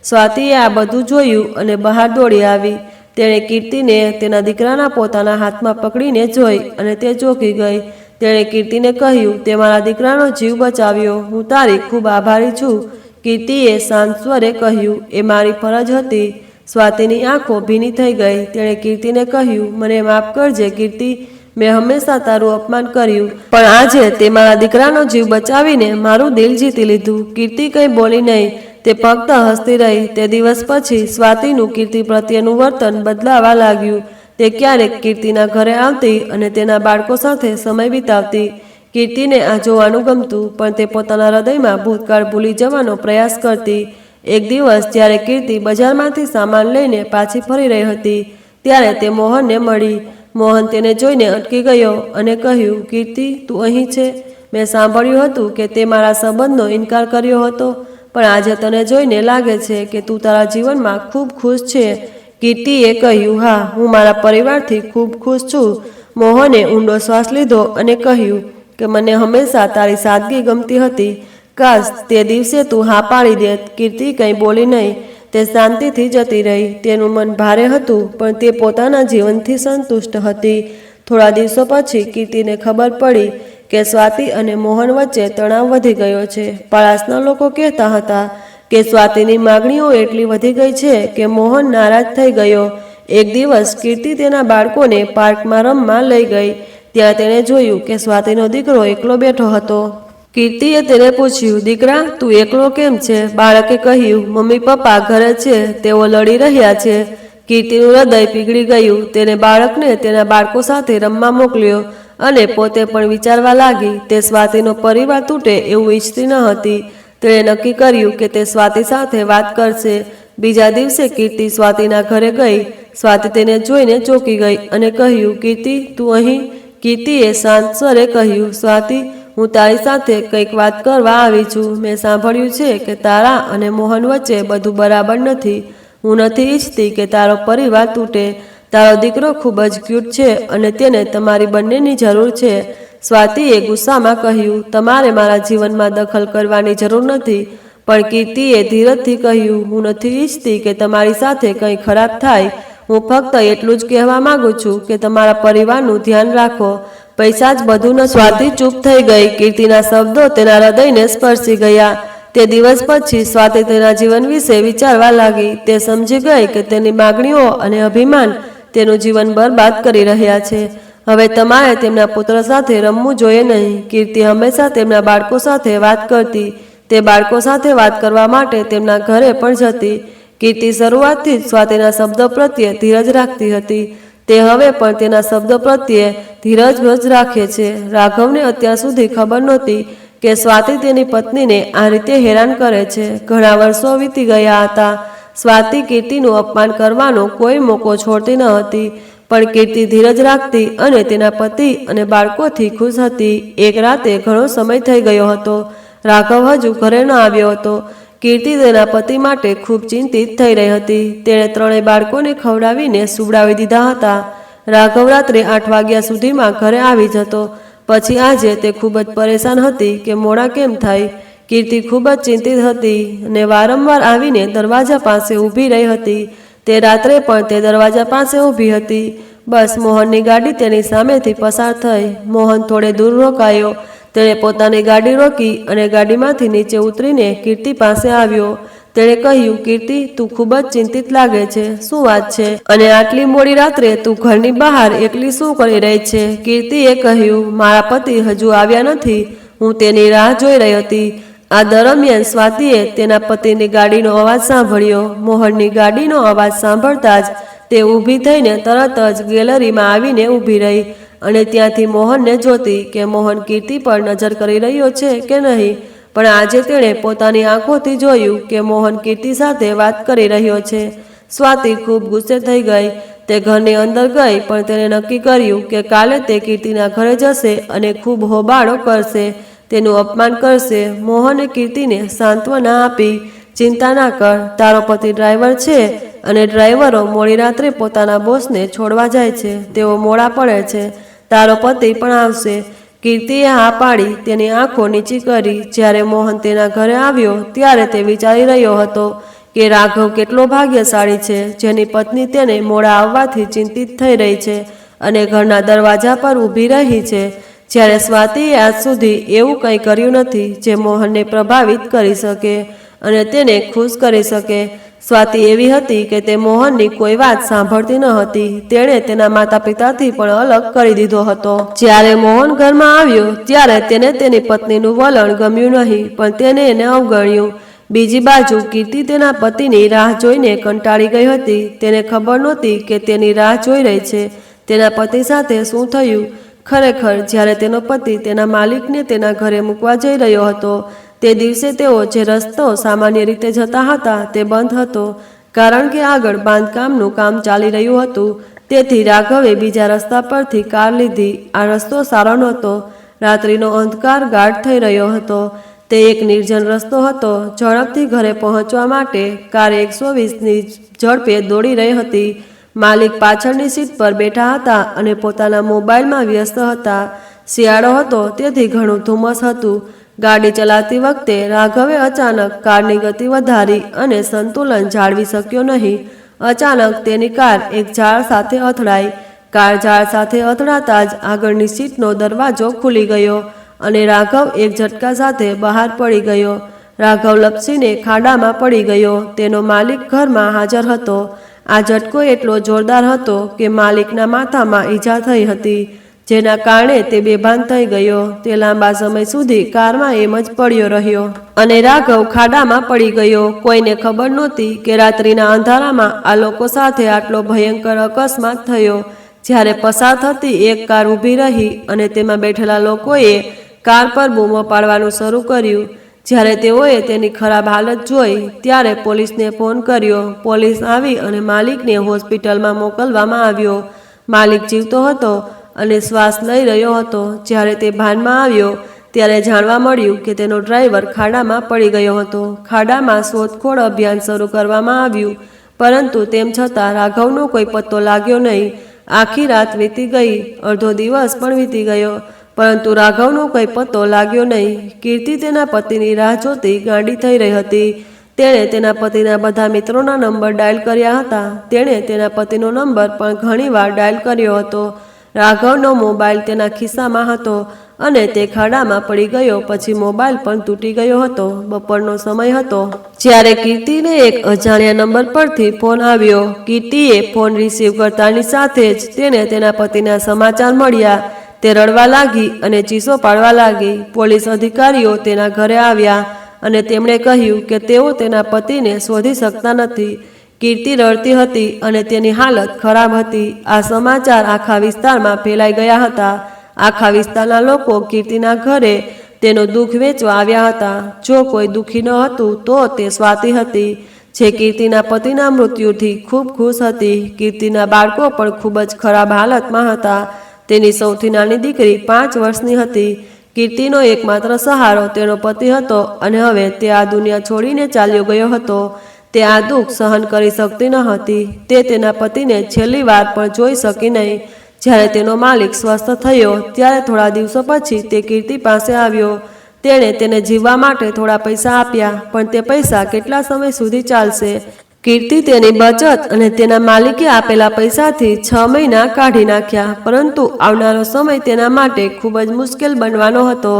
Speaker 1: સ્વાતિએ આ બધું જોયું અને બહાર દોડી આવી. તેણે કીર્તિને તેના દીકરાના પોતાના હાથમાં પકડીને જોઈ અને તે ચોંકી ગઈ. તેણે કીર્તિને કહ્યું, તે મારા દીકરાનો જીવ બચાવ્યો. હું તારી ખૂબ આભારી છું. કીર્તિએ શાંત સ્વરે કહ્યું, એ મારી ફરજ હતી. સ્વાતિની આંખો ભીની થઈ ગઈ. તેણે કીર્તિને કહ્યું, મને માફ કરજે કીર્તિ, મેં હંમેશા તારું અપમાન કર્યું, પણ આજે તે મારા દીકરાનો જીવ બચાવીને મારું દિલ જીતી લીધું. કીર્તિ કંઈ બોલી નહીં. તે ફક્ત હસતી રહી. તે દિવસ પછી સ્વાતિનું કીર્તિ પ્રત્યેનું વર્તન બદલાવા લાગ્યું. તે ક્યારેક કીર્તિના ઘરે આવતી અને તેના બાળકો સાથે સમય વિતાવતી. કીર્તિને આ જોવાનું ગમતું, પણ તે પોતાના હૃદયમાં ભૂતકાળ ભૂલી જવાનો પ્રયાસ કરતી. એક દિવસ જ્યારે કીર્તિ બજારમાંથી સામાન લઈને પાછી ફરી રહી હતી ત્યારે તે મોહનને મળી. મોહન તેને જોઈને અટકી ગયો અને કહ્યું, કીર્તિ, તું અહીં છે? મેં સાંભળ્યું હતું કે તે મારા સંબંધનો ઇનકાર કર્યો હતો, પણ આજે તને જોઈને લાગે છે કે તું તારા જીવનમાં ખૂબ ખુશ છે. કીર્તિએ કહ્યું, હા, હું મારા પરિવારથી ખૂબ ખુશ છું. મોહને ઊંડો શ્વાસ લીધો અને કહ્યું કે મને હંમેશા તારી સાદગી ગમતી હતી. કાશ તે દિવસે તું હા પાડી દેત. કીર્તિ કંઈ બોલી નહીં. તે શાંતિથી જતી રહી. તેનું મન ભારે હતું, પણ તે પોતાના જીવનથી સંતુષ્ટ હતી. થોડા દિવસો પછી કીર્તિને ખબર પડી કે સ્વાતિ અને મોહન વચ્ચે તણાવ વધી ગયો છે. પાડોશના લોકો કહેતા હતા કે સ્વાતિની માગણીઓ એટલી વધી ગઈ છે કે મોહન નારાજ થઈ ગયો. એક દિવસ કીર્તિ તેના બાળકોને પાર્કમાં રમવા લઈ ગઈ. ત્યાં તેણે જોયું કે સ્વાતિનો દીકરો એકલો બેઠો હતો. કીર્તિએ તેને પૂછ્યું, દીકરા, તું એકલો કેમ છે? બાળકે કહ્યું, મમ્મી પપ્પા ઘરે છે, તેઓ લડી રહ્યા છે. કીર્તિનું હૃદય પીગળી ગયું. તેને બાળકને તેના બાળકો સાથે રમવા મોકલ્યો અને પોતે પણ વિચારવા લાગી. તે સ્વાતિનો પરિવાર તૂટે એવું ઈચ્છતી ન હતી. તેણે નક્કી કર્યું કે તે સ્વાતિ સાથે વાત કરશે. બીજા દિવસે કીર્તિ સ્વાતિના ઘરે ગઈ. સ્વાતિ તેને જોઈને ચોંકી ગઈ અને કહ્યું, કીર્તિ, તું અહીં? કીર્તિએ શાંત સ્વરે કહ્યું, સ્વાતિ, હું તારી સાથે કંઈક વાત કરવા આવી છું. મેં સાંભળ્યું છે કે તારા અને મોહન વચ્ચે બધું બરાબર નથી. હું નથી ઈચ્છતી કે તારો પરિવાર તૂટે. તારો દીકરો ખૂબ જ ક્યુટ છે અને તેને તમારી બંનેની જરૂર છે. સ્વાતિએ ગુસ્સામાં કહ્યું, તમારે મારા જીવનમાં દખલ કરવાની જરૂર નથી. પણ કીર્તિએ ધીરજથી કહ્યું, હું નથી ઈચ્છતી કે તમારી સાથે કંઈ ખરાબ થાય. હું ફક્ત એટલું જ કહેવા માંગુ છું કે તમારા પરિવારનું ધ્યાન રાખો. પૈસા જ બધું ન. સ્વાતિ ચૂપ થઈ ગઈ. કીર્તિના શબ્દો તેના હૃદયને સ્પર્શી ગયા. તે દિવસ પછી સ્વાતિ તેના જીવન વિશે વિચારવા લાગી. તે સમજી ગઈ કે તેની માગણીઓ અને અભિમાન તેનું જીવન બરબાદ કરી રહ્યા છે. હવે તમારે તેમના પુત્ર સાથે રમવું જોઈએ નહીં. કીર્તિ હંમેશા તેમના બાળકો સાથે વાત કરતી. તે બાળકો સાથે વાત કરવા માટે તેમના ઘરે પણ જતી. કીર્તિ શરૂઆતથી જ સ્વાતિના શબ્દો પ્રત્યે ધીરજ રાખતી હતી. તે હવે પણ તેના શબ્દો પ્રત્યે ધીરજ જ રાખે છે. રાઘવને અત્યાર સુધી ખબર નહોતી કે સ્વાતિ તેની પત્નીને આ રીતે હેરાન કરે છે. ઘણા વર્ષો વીતી ગયા હતા. સ્વાતિ કીર્તિનું અપમાન કરવાનો કોઈ મોકો છોડતી ન હતી, પણ કીર્તિ ધીરજ રાખતી અને તેના પતિ અને બાળકોથી ખુશ હતી. એક રાતે ઘણો સમય થઈ ગયો હતો. રાઘવ હજુ ઘરે ન આવ્યો હતો. કીર્તિ તેના પતિ માટે ખૂબ ચિંતિત થઈ રહી હતી. તેણે ત્રણેય બાળકોને ખવડાવીને સુવડાવી દીધા હતા. રાઘવ રાત્રે 8 વાગ્યા સુધીમાં ઘરે આવી જતો. પછી આજે તે ખૂબ જ પરેશાન હતી કે મોડા કેમ થાય. કીર્તિ ખૂબ જ ચિંતિત હતી અને વારંવાર આવીને દરવાજા પાસે ઊભી રહી હતી. તે રાત્રે પણ તે દરવાજા પાસે ઊભી હતી. બસ મોહનની ગાડી તેની સામેથી પસાર થઈ. મોહન થોડે દૂર રોકાયો. તેણે પોતાની ગાડી રોકી અને ગાડીમાંથી નીચે ઉતરીને કીર્તિ પાસે આવ્યો. તેણે કહ્યું, કીર્તિ, તું ખૂબ જ ચિંતિત લાગે છે. શું વાત છે? અને આટલી મોડી રાત્રે તું ઘરની બહાર એકલી શું કરી રહી છે? કીર્તિએ કહ્યું, મારા પતિ હજુ આવ્યા નથી. હું તેની રાહ જોઈ રહી હતી. આ દરમિયાન સ્વાતિએ તેના પતિની ગાડીનો અવાજ સાંભળ્યો. મોહનની ગાડીનો અવાજ સાંભળતા જ તે ઊભી થઈને તરત જ ગેલેરીમાં આવીને ઊભી રહી અને ત્યાંથી મોહનને જોતી કે મોહન કીર્તિ પર નજર કરી રહ્યો છે કે નહીં. પણ આજે તેણે પોતાની આંખોથી જોયું કે મોહન કીર્તિ સાથે વાત કરી રહ્યો છે. સ્વાતિ ખૂબ ગુસ્સે થઈ ગઈ. તે ઘરની અંદર ગઈ પણ તેણે નક્કી કર્યું કે કાલે તે કીર્તિના ઘરે જશે અને ખૂબ હોબાળો કરશે, તેનું અપમાન કરશે. મોહને કીર્તિને સાંત્વના આપી, ચિંતા ના કર, તારો પતિ ડ્રાઈવર છે અને ડ્રાઈવરો મોડી રાત્રે પોતાના બોસને છોડવા જાય છે. તેઓ મોડા પડે છે. તારો પતિ પણ આવશે. કીર્તિએ હા પાડી, તેની આંખો નીચી કરી. જ્યારે મોહન તેના ઘરે આવ્યો ત્યારે તે વિચારી રહ્યો હતો કે રાઘવ કેટલો ભાગ્યશાળી છે, જેની પત્ની તેને મોડા આવવાથી ચિંતિત થઈ રહી છે અને ઘરના દરવાજા પર ઊભી રહી છે. જ્યારે સ્વાતિએ આજ સુધી એવું કંઈ કર્યું નથી જે મોહનને પ્રભાવિત કરી શકે અને તેને ખુશ કરી શકે. સ્વાતિ એવી હતી કે તે મોહનની કોઈ વાત સાંભળતી ન હતી. તેણે તેના માતા પિતાથી પણ અલગ કરી દીધો હતો. જ્યારે મોહન ઘરમાં આવ્યો ત્યારે તેને તેની પત્નીનું વલણ ગમ્યું નહીં, પણ તેને એને અવગણ્યું. બીજી બાજુ કીર્તિ તેના પતિની રાહ જોઈને કંટાળી ગઈ હતી. તેને ખબર નહોતી કે તેની રાહ જોઈ રહી છે. તેના પતિ સાથે શું થયું? ખરેખર જ્યારે તેનો પતિ તેના માલિકને તેના ઘરે મૂકવા જઈ રહ્યો હતો તે દિવસે તેઓ જે રસ્તો સામાન્ય રીતે જતા હતા તે બંધ હતો, કારણ કે આગળ બાંધકામનું કામ ચાલી રહ્યું હતું. તેથી રાઘવે બીજા રસ્તા પરથી કાર લીધી. આ રસ્તો સારો નહોતો. રાત્રિનો અંધકાર ગાઢ થઈ રહ્યો હતો. તે એક નિર્જન રસ્તો હતો. ઝડપથી ઘરે પહોંચવા માટે કાર 120ની ઝડપે દોડી રહી હતી. માલિક પાછળની સીટ પર બેઠા હતા અને પોતાના મોબાઈલમાં વ્યસ્ત હતા. શિયાળો હતો તેથી ઘણું ધુમ્મસ હતું. ગાડી ચલાવતી વખતે રાઘવે અચાનક કારની ગતિ વધારી અને સંતુલન જાળવી શક્યો નહીં. અચાનક તેની કાર એક ઝાડ સાથે અથડાઈ. કાર ઝાડ સાથે અથડાતા જ આગળની સીટનો દરવાજો ખુલી ગયો અને રાઘવ એક ઝટકા સાથે બહાર પડી ગયો. રાઘવ લપસીને ખાડામાં પડી ગયો. તેનો માલિક ઘરમાં હાજર હતો. આ ઝટકો એટલો જોરદાર હતો કે માલિકના માથામાં ઈજા થઈ હતી, જેના કારણે તે બેભાન થઈ ગયો. તે લાંબા સમય સુધી કારમાં એમ જ પડ્યો રહ્યો અને રાઘવ ખાડામાં પડી ગયો. કોઈને ખબર નહોતી કે રાત્રિના અંધારામાં આ લોકો સાથે આટલો ભયંકર અકસ્માત થયો. જ્યારે પસાર થતી એક કાર ઊભી રહી અને તેમાં બેઠેલા લોકોએ કાર પર બૂમો પાડવાનું શરૂ કર્યું. જ્યારે તેઓએ તેની ખરાબ હાલત જોઈ ત્યારે પોલીસને ફોન કર્યો. પોલીસ આવી અને માલિકને હોસ્પિટલમાં મોકલવામાં આવ્યો. માલિક જીવતો હતો અને શ્વાસ લઈ રહ્યો હતો. જ્યારે તે ભાનમાં આવ્યો ત્યારે જાણવા મળ્યું કે તેનો ડ્રાઈવર ખાડામાં પડી ગયો હતો. ખાડામાં શોધખોળ અભિયાન શરૂ કરવામાં આવ્યું, પરંતુ તેમ છતાં રાઘવનો કોઈ પત્તો લાગ્યો નહીં. આખી રાત વીતી ગઈ, અડધો દિવસ પણ વીતી ગયો, પરંતુ રાઘવનો કોઈ પત્તો લાગ્યો નહીં. કીર્તિ તેના પતિની રાહ જોતી ગાંડી થઈ રહી હતી. તેણે તેના પતિના બધા મિત્રોના નંબર ડાયલ કર્યા હતા. તેણે તેના પતિનો નંબર પણ ઘણીવાર ડાયલ કર્યો હતો. રાઘવનો મોબાઈલ તેના ખિસ્સામાં હતો અને તે ખાડામાં પડી ગયો પછી મોબાઈલ પણ તૂટી ગયો હતો. બપોરનો સમય હતો જ્યારે કીર્તિને એક અજાણ્યા નંબર પરથી ફોન આવ્યો. કીર્તિએ ફોન રિસીવ કરતાની સાથે જ તેને તેના પતિના સમાચાર મળ્યા. તે રડવા લાગી અને ચીસો પાડવા લાગી. પોલીસ અધિકારીઓ તેના ઘરે આવ્યા અને તેમણે કહ્યું કે તેઓ તેના પતિને શોધી શકતા નથી. કીર્તિ રડતી હતી અને તેની હાલત ખરાબ હતી. આ સમાચાર આખા વિસ્તારમાં ફેલાઈ ગયા હતા. આખા વિસ્તારના લોકો કીર્તિના ઘરે તેનું દુઃખ વેચવા આવ્યા હતા. જો કોઈ દુઃખી ન હતું તો તે સ્વાતિ હતી, જે કીર્તિના પતિના મૃત્યુથી ખૂબ ખુશ હતી. કીર્તિના બાળકો પણ ખૂબ જ ખરાબ હાલતમાં હતા. તેની સૌથી નાની દીકરી 5 વર્ષની હતી. કીર્તિનો એકમાત્ર સહારો તેનો પતિ હતો અને હવે તે આ દુનિયા છોડીને ચાલ્યો ગયો હતો. તે આ દુઃખ સહન કરી શકતી ન હતી. તે તેના પતિને છેલ્લી વાર પણ જોઈ શકી નહીં. જ્યારે તેનો માલિક સ્વસ્થ થયો ત્યારે થોડા દિવસો પછી તે કીર્તિ પાસે આવ્યો. તેણે તેને જીવવા માટે થોડા પૈસા આપ્યા, પણ તે પૈસા કેટલા સમય સુધી ચાલશે? કીર્તિ તેની બચત અને તેના માલિકે આપેલા પૈસાથી 6 મહિના કાઢી નાખ્યા, પરંતુ આવનારો સમય તેના માટે ખૂબ જ મુશ્કેલ બનવાનો હતો.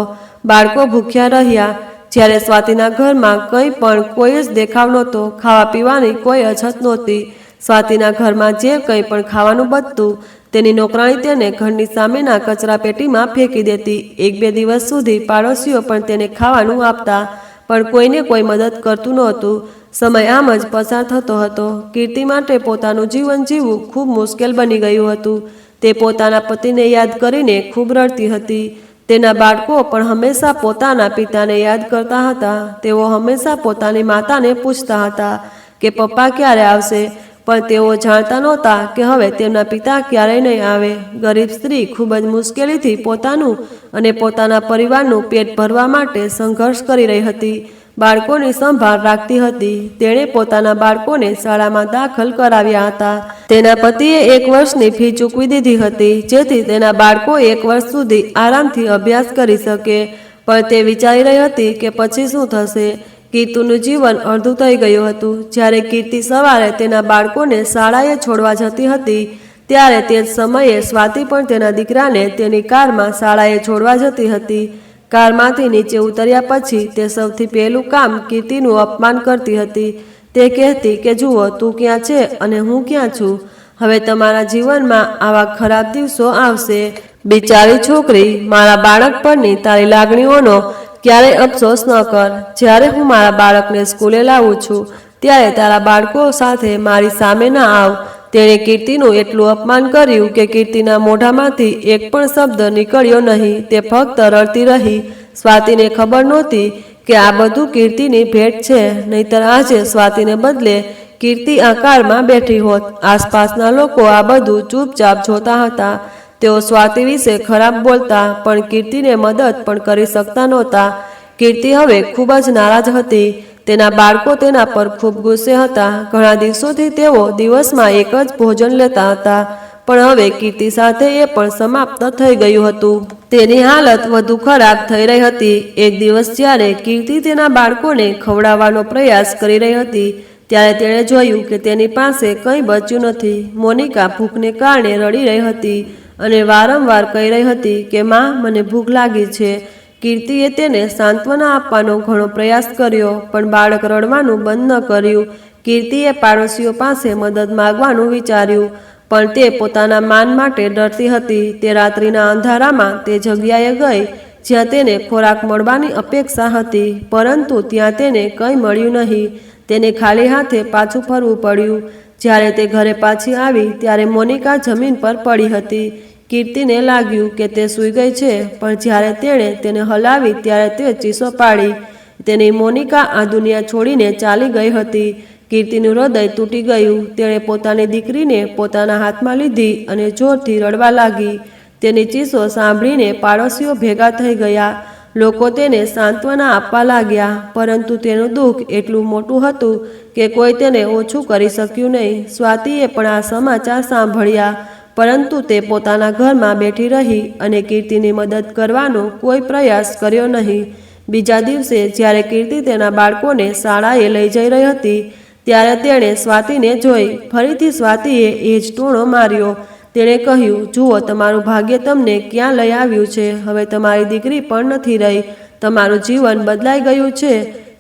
Speaker 1: બાળકો ભૂખ્યા રહ્યા. જ્યારે સ્વાતિના ઘરમાં કંઈ પણ કોઈ જ દેખાવ નહોતો. ખાવા પીવાની કોઈ અછત નહોતી. સ્વાતિના ઘરમાં જે કંઈ પણ ખાવાનું બચતું તેની નોકરાણી તેને ઘરની સામેના કચરા પેટીમાં ફેંકી દેતી. 1-2 દિવસ સુધી પાડોશીઓ પણ તેને ખાવાનું આપતા, પણ કોઈને કોઈ મદદ કરતું નહોતું. સમય આમ જ પસાર થતો હતો. કીર્તિ માટે પોતાનું જીવન જીવવું ખૂબ મુશ્કેલ બની ગયું હતું. તે પોતાના પતિને યાદ કરીને ખૂબ રડતી હતી. તેના બાળકો પણ હંમેશા પોતાના પિતાને યાદ કરતા હતા. તેઓ હંમેશા પોતાની માતાને પૂછતા હતા કે પપ્પા ક્યારે આવશે, પણ તેઓ જાણતા નહોતા કે હવે તેમના પિતા ક્યારેય નહીં આવે. ગરીબ સ્ત્રી ખૂબ જ મુશ્કેલીથી પોતાનું અને પોતાના પરિવારનું પેટ ભરવા માટે સંઘર્ષ કરી રહી હતી. બાળકોની સંભાળ રાખતી હતી. તેણે પોતાના બાળકોને શાળામાં દાખલ કરાવ્યા હતા. તેના પતિએ 1 વર્ષની ફી ચૂકવી દીધી હતી, જેથી તેના બાળકો 1 વર્ષ સુધી આરામથી અભ્યાસ કરી શકે. પણ તે વિચારી રહી હતી કે પછી શું થશે. કીર્તિનું જીવન અડધું થઈ ગયું હતું. જ્યારે કીર્તિ સવારે તેના બાળકોને શાળાએ છોડવા જતી હતી, ત્યારે તે જ સમયે સ્વાતિ પણ તેના દીકરાને તેની કારમાં શાળાએ છોડવા જતી હતી. કારમાંથી નીચે ઉતર્યા પછી તે સૌથી પહેલું કામ કીર્તિનું અપમાન કરતી હતી. તે કહેતી કે જુઓ, તું ક્યાં છે અને હું ક્યાં છું. હવે તમારા જીવનમાં આવા ખરાબ દિવસો આવશે. બિચારી છોકરી, મારા બાળક પરની તારી લાગણીઓનો ક્યારેય અફસોસ ન કર. જ્યારે હું મારા બાળકને સ્કૂલે લાવું છું, ત્યારે તારા બાળકો સાથે મારી સામે ના આવ. તેણે કીર્તિનું એટલું અપમાન કર્યું કે કીર્તિના મોઢામાંથી એક પણ શબ્દ નીકળ્યો નહીં. તે ફક્ત રડતી રહી. સ્વાતિને ખબર નહોતી કે આ બધું કીર્તિની ભેટ છે, નહીતર આજે સ્વાતિને બદલે કીર્તિ આ કારમાં બેઠી હોત. આસપાસના લોકો આ બધું ચૂપચાપ જોતા હતા. તેઓ સ્વાતિ વિશે ખરાબ બોલતા, પણ કીર્તિને મદદ પણ કરી શકતા નહોતા. કીર્તિ હવે ખૂબ જ નારાજ હતી. તેના બાળકો તેના પર ખૂબ ગુસ્સે હતા. ઘણા દિવસોથી તેઓ દિવસમાં એક જ ભોજન લેતા હતા, પણ હવે કીર્તિ સાથે એ પણ સમાપ્ત થઈ ગયું હતું. તેની હાલત વધુ ખરાબ થઈ રહી હતી. એક દિવસ જ્યારે કીર્તિ તેના બાળકોને ખવડાવવાનો પ્રયાસ કરી રહી હતી, ત્યારે તેણે જોયું કે તેની પાસે કંઈ બચ્યું નથી. મોનિકા ભૂખને કારણે રડી રહી હતી અને વારંવાર કહી રહી હતી કે માં, મને ભૂખ લાગી છે. કીર્તિએ તેને સાંત્વના આપવાનો ઘણો પ્રયાસ કર્યો, પણ બાળક રડવાનું બંધ ન કર્યું. કીર્તિએ પાડોશીઓ પાસે મદદ માગવાનું વિચાર્યું, પણ તે પોતાના માન માટે ડરતી હતી. તે રાત્રિના અંધારામાં તે જગ્યાએ ગઈ જ્યાં તેને ખોરાક મળવાની અપેક્ષા હતી, પરંતુ ત્યાં તેને કંઈ મળ્યું નહીં. તેને ખાલી હાથે પાછું ફરવું પડ્યું. જ્યારે તે ઘરે પાછી આવી ત્યારે મોનિકા જમીન પર પડી હતી. કીર્તિને લાગ્યું કે તે સૂઈ ગઈ છે, પણ જ્યારે તેણે તેને હલાવી ત્યારે તે ચીસો પાડી. તેની મોનિકા આ દુનિયા છોડીને ચાલી ગઈ હતી. કીર્તિનું હૃદય તૂટી ગયું. તેણે પોતાની દીકરીને પોતાના હાથમાં લીધી અને જોરથી રડવા લાગી. તેની ચીસો સાંભળીને પાડોશીઓ ભેગા થઈ ગયા. લોકો તેને સાંત્વના આપવા લાગ્યા, પરંતુ તેનું દુઃખ એટલું મોટું હતું કે કોઈ તેને ઓછું કરી શક્યું નહીં. સ્વાતિએ પણ આ સમાચાર સાંભળ્યા, પરંતુ તે પોતાના ઘરમાં બેઠી રહી અને કીર્તિની મદદ કરવાનો કોઈ પ્રયાસ કર્યો નહીં. બીજા દિવસે જ્યારે કીર્તિ તેના બાળકોને શાળાએ લઈ જઈ રહી હતી, ત્યારે તેણે સ્વાતિને જોઈ. ફરીથી સ્વાતિએ એ જ ટોણો માર્યો. તેણે કહ્યું, જુઓ, તમારું ભાગ્ય તમને ક્યાં લઈ આવ્યું છે. હવે તમારી દીકરી પણ નથી રહી. તમારું જીવન બદલાઈ ગયું છે.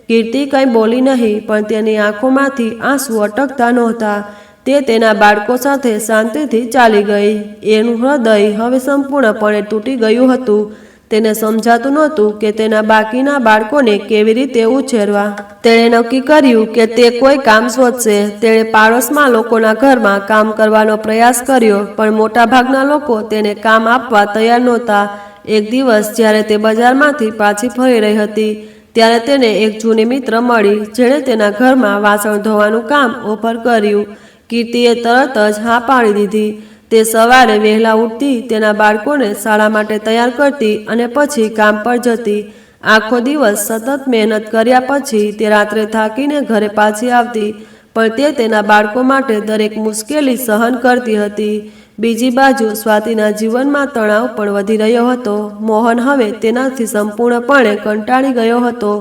Speaker 1: કીર્તિ કંઈ બોલી નહીં, પણ તેની આંખોમાંથી આંસુ અટકતા નહોતા. તે તેના બાળકો સાથે શાંતિથી ચાલી ગઈ. એનું હૃદય હવે સંપૂર્ણપણે તૂટી ગયું હતું. તેને સમજાતું નહોતું કે તેના બાકીના બાળકોને કેવી રીતે ઉછેરવા. તેણે નક્કી કર્યું કે તે કોઈ કામ શોધશે. તેણે પાડોશમાં લોકોના ઘરમાં કામ કરવાનો પ્રયાસ કર્યો, પણ મોટાભાગના લોકો તેને કામ આપવા તૈયાર નહોતા. એક દિવસ જ્યારે તે બજારમાંથી પાછી ફરી રહી હતી, ત્યારે તેને એક જૂની મિત્ર મળી, જેણે તેના ઘરમાં વાસણ ધોવાનું કામ ઓફર કર્યું. કીર્તિએ તરત જ હા પાડી દીધી. તે સવારે વહેલા ઉઠતી, તેના બાળકોને શાળા માટે તૈયાર કરતી અને પછી કામ પર જતી. આખો દિવસ સતત મહેનત કર્યા પછી તે રાત્રે થાકીને ઘરે પાછી આવતી, પણ તે તેના બાળકો માટે દરેક મુશ્કેલી સહન કરતી હતી. બીજી બાજુ સ્વાતિના જીવનમાં તણાવ પણ વધી રહ્યો હતો. મોહન હવે તેનાથી સંપૂર્ણપણે કંટાળી ગયો હતો.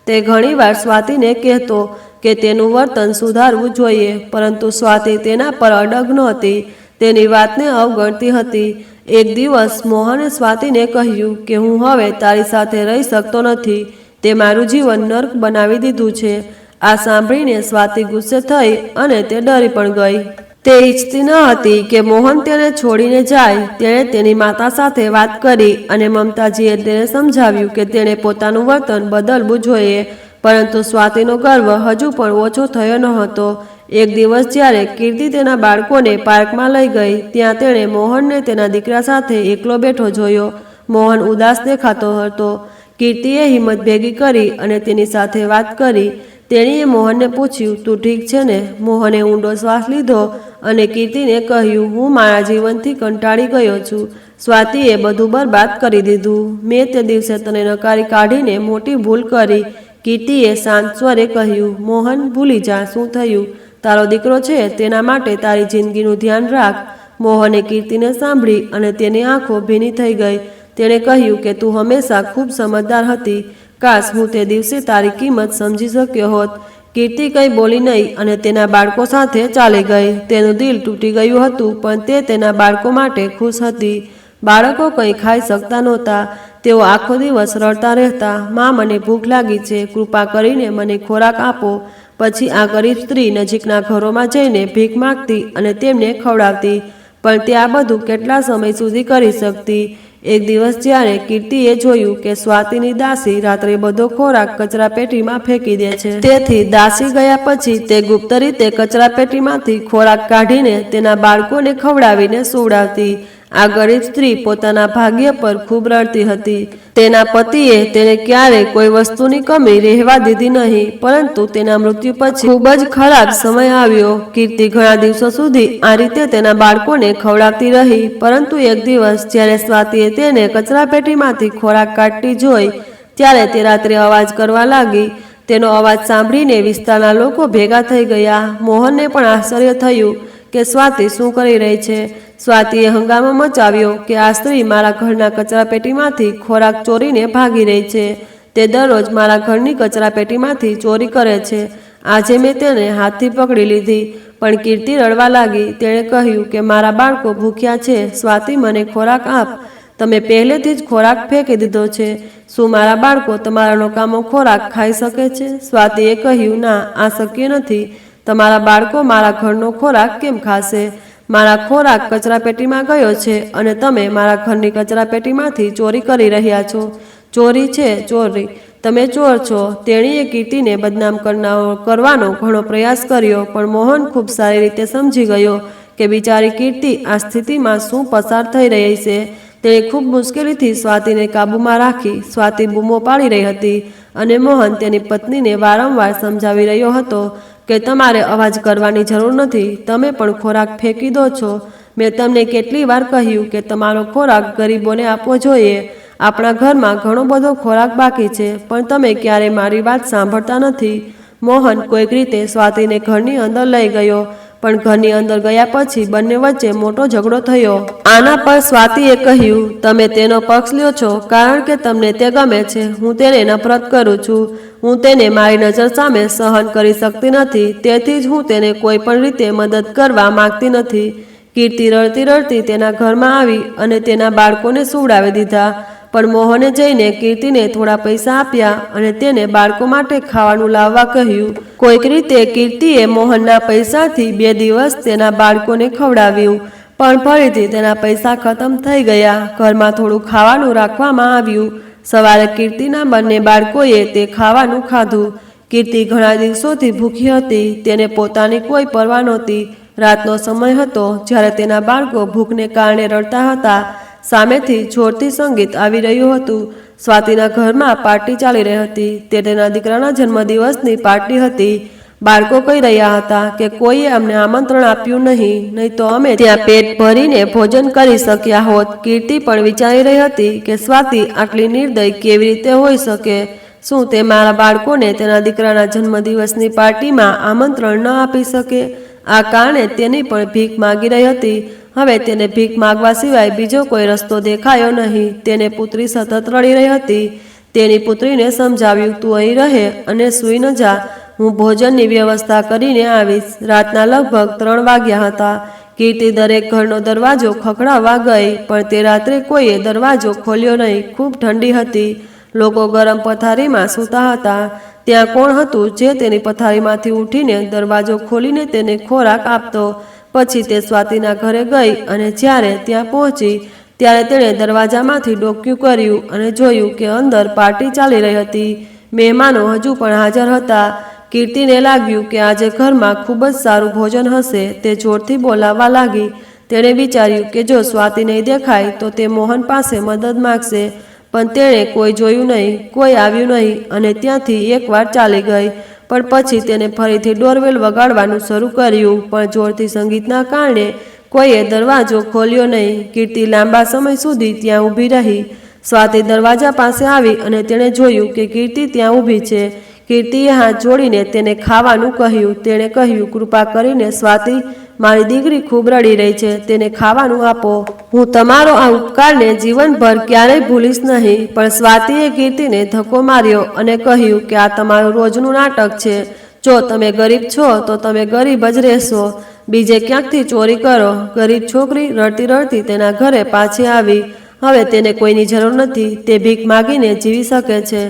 Speaker 1: તે ઘણીવાર સ્વાતિને કહેતો કે તેનું વર્તન સુધારવું જોઈએ, પરંતુ સ્વાતિ તેના પર અડગ નહોતી, તેની વાતને અવગણતી હતી. એક દિવસ મોહને સ્વાતિને કહ્યું કે હું હવે તારી સાથે રહી શકતો નથી, તે મારું જીવન નર્ક બનાવી દીધું છે. આ સાંભળીને સ્વાતિ ગુસ્સે થઈ અને તે ડરી પણ ગઈ. તે ઈચ્છતી ન હતી કે મોહન તેને છોડીને જાય. તેણે તેની માતા સાથે વાત કરી અને મમતાજીએ તેને સમજાવ્યું કે તેણે પોતાનું વર્તન બદલવું જોઈએ, પરંતુ સ્વાતિનો ગર્વ હજુ પણ ઓછો થયો ન હતો. એક દિવસ જ્યારે કીર્તિ તેના બાળકોને પાર્કમાં લઈ ગઈ, ત્યાં તેણે મોહનને તેના દીકરા સાથે એકલો બેઠો જોયો. મોહન ઉદાસ દેખાતો હતો. કીર્તિએ હિંમત ભેગી કરી અને તેની સાથે વાત કરી. તેણીએ મોહનને પૂછ્યું, તું ઠીક છે ને? મોહને ઊંડો શ્વાસ લીધો અને કીર્તિને કહ્યું, હું મારા જીવનથી કંટાળી ગયો છું. સ્વાતિએ બધું બરબાદ કરી દીધું. મેં તે દિવસે તને નકારી કાઢીને મોટી ભૂલ કરી. કીર્તિએ શાંત સ્વરે કહ્યું, મોહન ભૂલી જા શું થયું. તારો દીકરો છે, તેના માટે તારી જિંદગીનું ધ્યાન રાખ. મોહને કીર્તિને સાંભળી અને તેની આંખો ભીની થઈ ગઈ. તેણે કહ્યું કે તું હંમેશા ખૂબ સમજદાર હતી. કાશ હું તે દિવસે તારી કિંમત સમજી શક્યો હોત. કીર્તિ કંઈ બોલી નહીં અને તેના બાળકો સાથે ચાલી ગઈ. તેનું દિલ તૂટી ગયું હતું, પણ તે તેના બાળકો માટે ખુશ હતી. બાળકો કંઈ ખાઈ શકતા નહોતા. તેઓ આખો દિવસ રડતા રહેતા, માં મને ભૂખ લાગી છે, કૃપા કરીને મને ખોરાક આપો. પછી આ ગરીબ સ્ત્રી નજીકના ઘરોમાં જઈને ભીખ માગતી અને તેમને ખવડાવતી, પણ તે આ બધું કેટલા સમય સુધી કરી શકતી. એક દિવસ જ્યારે કીર્તિએ જોયું કે સ્વાતિની દાસી રાત્રે બધો ખોરાક કચરાપેટીમાં ફેંકી દે છે, તેથી દાસી ગયા પછી તે ગુપ્ત રીતે કચરાપેટીમાંથી ખોરાક કાઢીને તેના બાળકોને ખવડાવીને સુવડાવતી. આ ગરીબ સ્ત્રી પોતાના ભાગ્ય પર ખૂબ રડતી હતી. તેના પતિએ તેને ક્યારેય કોઈ વસ્તુની કમી રહેવા દીધી નહીં, પરંતુ તેના મૃત્યુ પછી ખૂબ જ ખરાબ સમય આવ્યો. કીર્તિ ઘણા દિવસો સુધી આ રીતે તેના બાળકોને ખવડાવતી રહી, પરંતુ એક દિવસ જ્યારે સ્વાતિએ તેને કચરાપેટીમાંથી ખોરાક કાઢતી જોઈ, ત્યારે તે રાત્રે અવાજ કરવા લાગી. તેનો અવાજ સાંભળીને વિસ્તારના લોકો ભેગા થઈ ગયા. મોહનને પણ આશ્ચર્ય થયું કે સ્વાતિ શું કરી રહી છે. સ્વાતિએ હંગામો મચાવ્યો કે આ સ્ત્રી મારા ઘરના કચરાપેટીમાંથી ખોરાક ચોરીને ભાગી રહી છે. તે દરરોજ મારા ઘરની કચરાપેટીમાંથી ચોરી કરે છે. આજે મેં તેને હાથથી પકડી લીધી. પણ કીર્તિ રડવા લાગી. તેણે કહ્યું કે મારા બાળકો ભૂખ્યા છે. સ્વાતિ, મને ખોરાક આપ. તમે પહેલેથી જ ખોરાક ફેંકી દીધો છે. શું મારા બાળકો તમારા નકામો ખોરાક ખાઈ શકે છે? સ્વાતિએ કહ્યું, ના, આ શક્ય નથી. તમારા બાળકો મારા ઘરનો ખોરાક કેમ ખાશે? મારા ખોરાક કચરાપેટીમાં ગયો છે અને તમે મારા ઘરની કચરાપેટીમાંથી ચોરી કરી રહ્યા છો. ચોરી છે, ચોરી. તમે ચોર છો. તેણીએ કીર્તિને બદનામ કરવાનો ઘણો પ્રયાસ કર્યો, પણ મોહન ખૂબ સારી રીતે સમજી ગયો કે બિચારી કીર્તિ આ સ્થિતિમાં શું પસાર થઈ રહી છે. તેણે ખૂબ મુશ્કેલીથી સ્વાતિને કાબૂમાં રાખી. સ્વાતિ બૂમો પાડી રહી હતી અને મોહન તેની પત્નીને વારંવાર સમજાવી રહ્યો હતો કે તમારે અવાજ કરવાની જરૂર નથી. તમે પણ ખોરાક ફેંકી દો છો. મેં તમને કેટલી વાર કહ્યું કે તમારો ખોરાક ગરીબોને આપવો જોઈએ. આપણા ઘરમાં ઘણો બધો ખોરાક બાકી છે, પણ તમે ક્યારેય મારી વાત સાંભળતા નથી. મોહન કોઈક રીતે સ્વાતિને ઘરની અંદર લઈ ગયો, પણ ઘરની અંદર ગયા પછી બંને વચ્ચે મોટો ઝઘડો થયો. આના પર સ્વાતિએ કહ્યું, તમે તેનો પક્ષ લ્યો છો કારણ કે તમને તે ગમે છે. હું તેને નફરત કરું છું. હું તેને મારી નજર સામે સહન કરી શકતી નથી, તેથી જ હું તેને કોઈ પણ રીતે મદદ કરવા માંગતી નથી. કીર્તિ રડતી રડતી તેના ઘરમાં આવી અને તેના બાળકોને સુવડાવી દીધા. પણ મોહને જઈને કીર્તિને થોડા પૈસા આપ્યા અને તેને બાળકો માટે ખાવાનું લાવવા કહ્યું. કોઈક રીતે કીર્તિએ મોહનના પૈસાથી 2 દિવસ તેના બાળકોને ખવડાવ્યું, પણ ફરીથી તેના પૈસા ખતમ થઈ ગયા. ઘરમાં થોડું ખાવાનું રાખવામાં આવ્યું. સવારે કીર્તિના બંને બાળકોએ તે ખાવાનું ખાધું. કીર્તિ ઘણા દિવસોથી ભૂખી હતી. તેને પોતાની કોઈ પરવા નહોતી. રાતનો સમય હતો જ્યારે તેના બાળકો ભૂખને કારણે રડતા હતા. સામેથી જોરથી સંગીત આવી રહ્યું હતું. સ્વાતિના ઘરમાં પાર્ટી ચાલી રહી હતી. તે તેના દીકરાના જન્મદિવસની પાર્ટી હતી. બાળકો કહી રહ્યા હતા કે કોઈએ અમને આમંત્રણ આપ્યું નહીં તો અમે ત્યાં પેટ ભરીને ભોજન કરી શક્યા હોત. કીર્તિ પણ વિચારી રહી હતી કે સ્વાતિ આટલી નિર્દય કેવી રીતે હોઈ શકે. શું તે મારા બાળકોને તેના દીકરાના જન્મદિવસની પાર્ટીમાં આમંત્રણ ન આપી શકે? આ કારણે તેની પણ ભીખ માગી રહી હતી. હવે તેને ભીખ માગવા સિવાય બીજો કોઈ રસ્તો દેખાયો નહીં. તેને પુત્રી સતત રડી રહી હતી. તેની પુત્રીને સમજાવ્યું, તું અહીં રહે અને સૂઈ ન જા. હું ભોજનની વ્યવસ્થા કરીને આવીશ. રાતના લગભગ 3 વાગ્યા હતા. કીર્તિ દરેક ઘરનો દરવાજો ખખડાવવા ગઈ, પણ તે રાત્રે કોઈએ દરવાજો ખોલ્યો નહીં. ખૂબ ઠંડી હતી. લોકો ગરમ પથારીમાં સૂતા હતા. ત્યાં કોણ હતું જે તેની પથારીમાંથી ઉઠીને દરવાજો ખોલીને તેને ખોરાક આપતો? પછી તે સ્વાતિના ઘરે ગઈ અને જ્યારે ત્યાં પહોંચી ત્યારે તેણે દરવાજામાંથી ડોકિયું કર્યું અને જોયું કે અંદર પાર્ટી ચાલી રહી હતી. મહેમાનો હજુ પણ હાજર હતા. કીર્તિને લાગ્યું કે આજે ઘરમાં ખૂબ જ સારું ભોજન હશે. તે જોરથી બોલાવવા લાગી. તેણે વિચાર્યું કે જો સ્વાતિ નહીં દેખાય તો તે મોહન પાસે મદદ માગશે, પણ તેણે કોઈ જોયું નહીં, કોઈ આવ્યું નહીં અને ત્યાંથી એકવાર ચાલી ગઈ. પણ પછી તેને ફરીથી ડોરબેલ વગાડવાનું શરૂ કર્યું, પણ જોરથી સંગીતના કારણે કોઈએ દરવાજો ખોલ્યો નહીં. કીર્તિ લાંબા સમય સુધી ત્યાં ઊભી રહી. સ્વાતિ દરવાજા પાસે આવી અને તેણે જોયું કે કીર્તિ ત્યાં ઊભી છે. કીર્તિએ હાથ જોડીને તેને ખાવાનું કહ્યું. તેણે કહ્યું, કૃપા કરીને સ્વાતિ, મારી દીકરી ખૂબ રડી રહી છે, તેને ખાવાનું આપો. હું તમારો આ ઉપકારને જીવનભર ક્યારેય ભૂલીશ નહીં. પણ સ્વાતિએ કીર્તિને ધક્કો માર્યો અને કહ્યું કે આ તમારું રોજનું નાટક છે. જો તમે ગરીબ છો તો તમે ગરીબ જ રહેશો, બીજે ક્યાંકથી ચોરી કરો. ગરીબ છોકરી રડતી રડતી તેના ઘરે પાછી આવી. હવે તેને કોઈની જરૂર નથી. તે ભીખ માગીને જીવી શકે છે.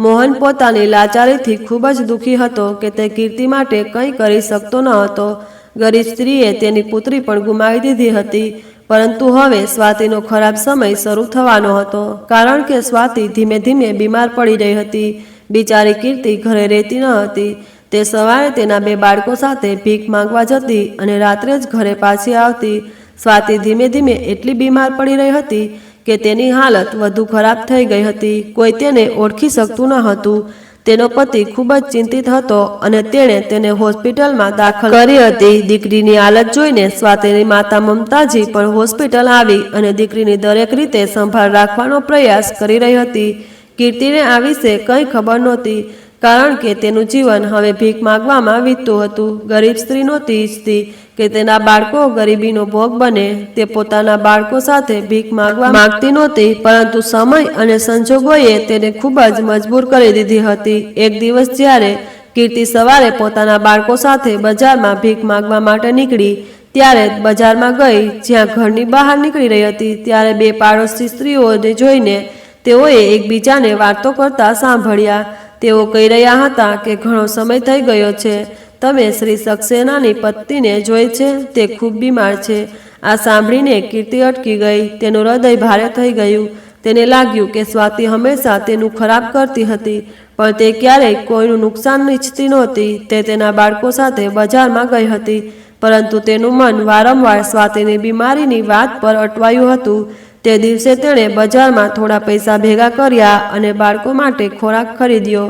Speaker 1: મોહન પોતાની લાચારીથી ખૂબ જ દુઃખી હતો કે તે કીર્તિ માટે કંઈ કરી શકતો ન હતો. ગરીબ સ્ત્રીએ તેની પુત્રી પણ ગુમાવી દીધી હતી. પરંતુ હવે સ્વાતિનો ખરાબ સમય શરૂ થવાનો હતો, કારણ કે સ્વાતિ ધીમે ધીમે બીમાર પડી રહી હતી. બિચારી કીર્તિ ઘરે રહેતી ન હતી. તે સવારે તેના 2 બાળકો સાથે ભીખ માંગવા જતી અને રાત્રે જ ઘરે પાછી આવતી. સ્વાતિ ધીમે ધીમે એટલી બીમાર પડી રહી હતી કે તેની હાલત વધુ ખરાબ થઈ ગઈ હતી. કોઈ તેને ઓળખી શકતું ન હતું. તેનો પતિ ખૂબ જ ચિંતિત હતો અને તેણે તેને હોસ્પિટલમાં દાખલ કરી હતી. દીકરીની હાલત જોઈને સ્વાતિની માતા મમતાજી પણ હોસ્પિટલ આવી અને દીકરીની દરેક રીતે સંભાળ રાખવાનો પ્રયાસ કરી રહી હતી. કીર્તિને આ વિશે કંઈ ખબર નહોતી, કારણ કે તેનું જીવન હવે ભીખ માગવામાં વીતતું હતું. ગરીબ સ્ત્રી નહોતી ઈચ્છતી કે તેના બાળકો ગરીબીનો ભોગ બને. તે પોતાના બાળકો સાથે ભીખ માંગતી નહોતી, પરંતુ સમય અને સંજોગોએ તેને ખૂબ જ મજબૂર કરી દીધી હતી. એક દિવસ જ્યારે કીર્તિ સવારે પોતાના બાળકો સાથે બજારમાં ભીખ માંગવા માટે નીકળી, ત્યારે બજારમાં ગઈ જ્યાં ઘરની બહાર નીકળી રહી હતી ત્યારે 2 પાડોશી સ્ત્રીઓને જોઈને તેઓએ એકબીજાને વાતો કરતા સાંભળ્યા. તેઓ કહી રહ્યા હતા કે ઘણો સમય થઈ ગયો છે. તમે શ્રી સક્સેનાની પત્નીને જોઈ છે? તે ખૂબ બીમાર છે. આ સાંભળીને કીર્તિ અટકી ગઈ. તેનું હૃદય ભારે થઈ ગયું. તેને લાગ્યું કે સ્વાતિ હંમેશા તેનું ખરાબ કરતી હતી, પણ તે ક્યારેય કોઈનું નુકસાન ઈચ્છતી નહોતી. તે તેના બાળકો સાથે બજારમાં ગઈ હતી, પરંતુ તેનું મન વારંવાર સ્વાતિની બીમારીની વાત પર અટવાયું હતું. તે દિવસે તેણે બજારમાં થોડા પૈસા ભેગા કર્યા અને બાળકો માટે ખોરાક ખરીદ્યો.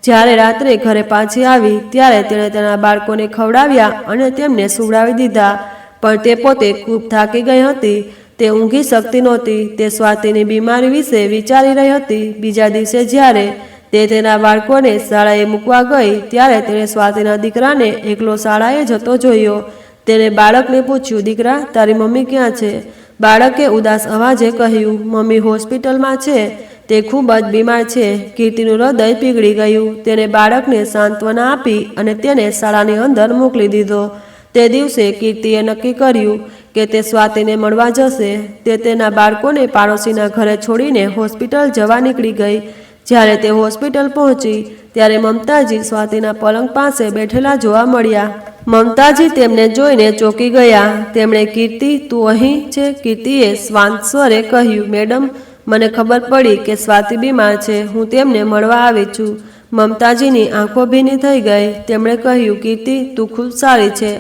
Speaker 1: જ્યારે રાત્રે ઘરે પાછી આવી ત્યારે તેણે તેના બાળકોને ખવડાવ્યા અને તેમને સુવડાવી દીધા. પણ તે પોતે ખૂબ થાકી ગઈ હતી. તે ઊંઘી શકતી નહોતી. તે સ્વાતિની બીમારી વિશે વિચારી રહી હતી. બીજા દિવસે જ્યારે તે તેના બાળકોને શાળાએ મૂકવા ગઈ ત્યારે તેણે સ્વાતિના દીકરાને એકલો શાળાએ જતો જોયો. તેણે બાળકને પૂછ્યું, દીકરા, તારી મમ્મી ક્યાં છે? બાળકે ઉદાસ અવાજે કહ્યું, મમ્મી હોસ્પિટલમાં છે. તે ખૂબ જ બીમાર છે. કીર્તિનું હૃદય પીગળી ગયું. તેને બાળકને સાંત્વના આપી અને તેને શાળાની અંદર મોકલી દીધો. તે દિવસે કીર્તિએ નક્કી કર્યું કે તે સ્વાતિને મળવા જશે. તે તેના બાળકોને પાડોશીના ઘરે છોડીને હોસ્પિટલ જવા નીકળી ગઈ. જ્યારે તે હોસ્પિટલ પહોંચી ત્યારે મમતાજી સ્વાતિના પલંગ પાસે બેઠેલા જોવા મળ્યા. મમતાજી તેમને જોઈને ચોંકી ગયા. તેમણે, કીર્તિ, તું અહીં છે? કીર્તિએ શાંત સ્વરે કહ્યું, મેડમ, મને ખબર પડી કે સ્વાતિ બીમાર છે. હું તેમને મળવા આવી છું. મમતાજીની આંખો ભીની થઈ ગઈ. તેમણે કહ્યું, કીર્તિ, તું ખૂબ સારી છે.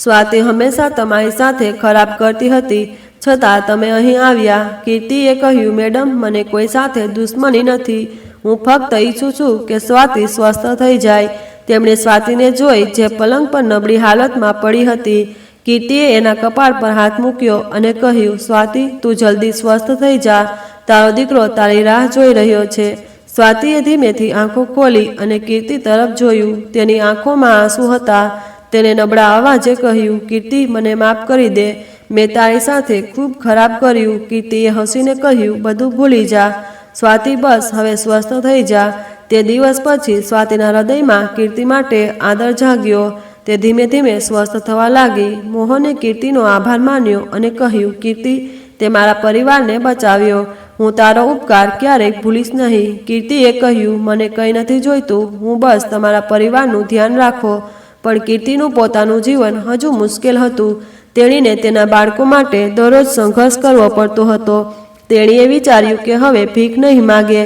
Speaker 1: સ્વાતિ હંમેશા તમારી સાથે ખરાબ કરતી હતી, છતાં તમે અહીં આવ્યા. કીર્તિએ કહ્યું, મેડમ, મને કોઈ સાથે દુશ્મની નથી. હું ફક્ત ઈચ્છું છું કે સ્વાતિ સ્વસ્થ થઈ જાય. તેમણે સ્વાતિને જોઈ જે પલંગ પર નબળી હાલતમાં પડી હતી. કીર્તિએ એના કપાળ પર હાથ મૂક્યો અને કહ્યું, સ્વાતિ, તું જલ્દી સ્વસ્થ થઈ જા. તારો દીકરો તારી રાહ જોઈ રહ્યો છે. સ્વાતિએ ધીમેથી આંખો ખોલી અને કીર્તિ તરફ જોયું. તેની આંખોમાં આંસુ હતા. તેને નબળા અવાજે કહ્યું, કીર્તિ, મને માફ કરી દે. મેં તારી સાથે ખૂબ ખરાબ કર્યું. કીર્તિએ હસીને કહ્યું, બધું ભૂલી જા. સ્વાતિ, બસ હવે સ્વસ્થ થઈ જા. તે દિવસ પછી સ્વાતિના હૃદયમાં કીર્તિ માટે આદર જાગ્યો. તે ધીમે ધીમે સ્વસ્થ થવા લાગી. મોહને કીર્તિનો આભાર માન્યો અને કહ્યું, કીર્તિ, તે મારા પરિવારને બચાવ્યો. હું તારો ઉપકાર ક્યારેય ભૂલીશ નહીં. કીર્તિએ કહ્યું, મને કંઈ નથી જોઈતું, હું બસ તમારા પરિવારનું ધ્યાન રાખો. પણ કીર્તિનું પોતાનું જીવન હજુ મુશ્કેલ હતું. તેણીને તેના બાળકો માટે દરરોજ સંઘર્ષ કરવો પડતો હતો. તેણીએ વિચાર્યું કે હવે ભીખ નહીં માગે.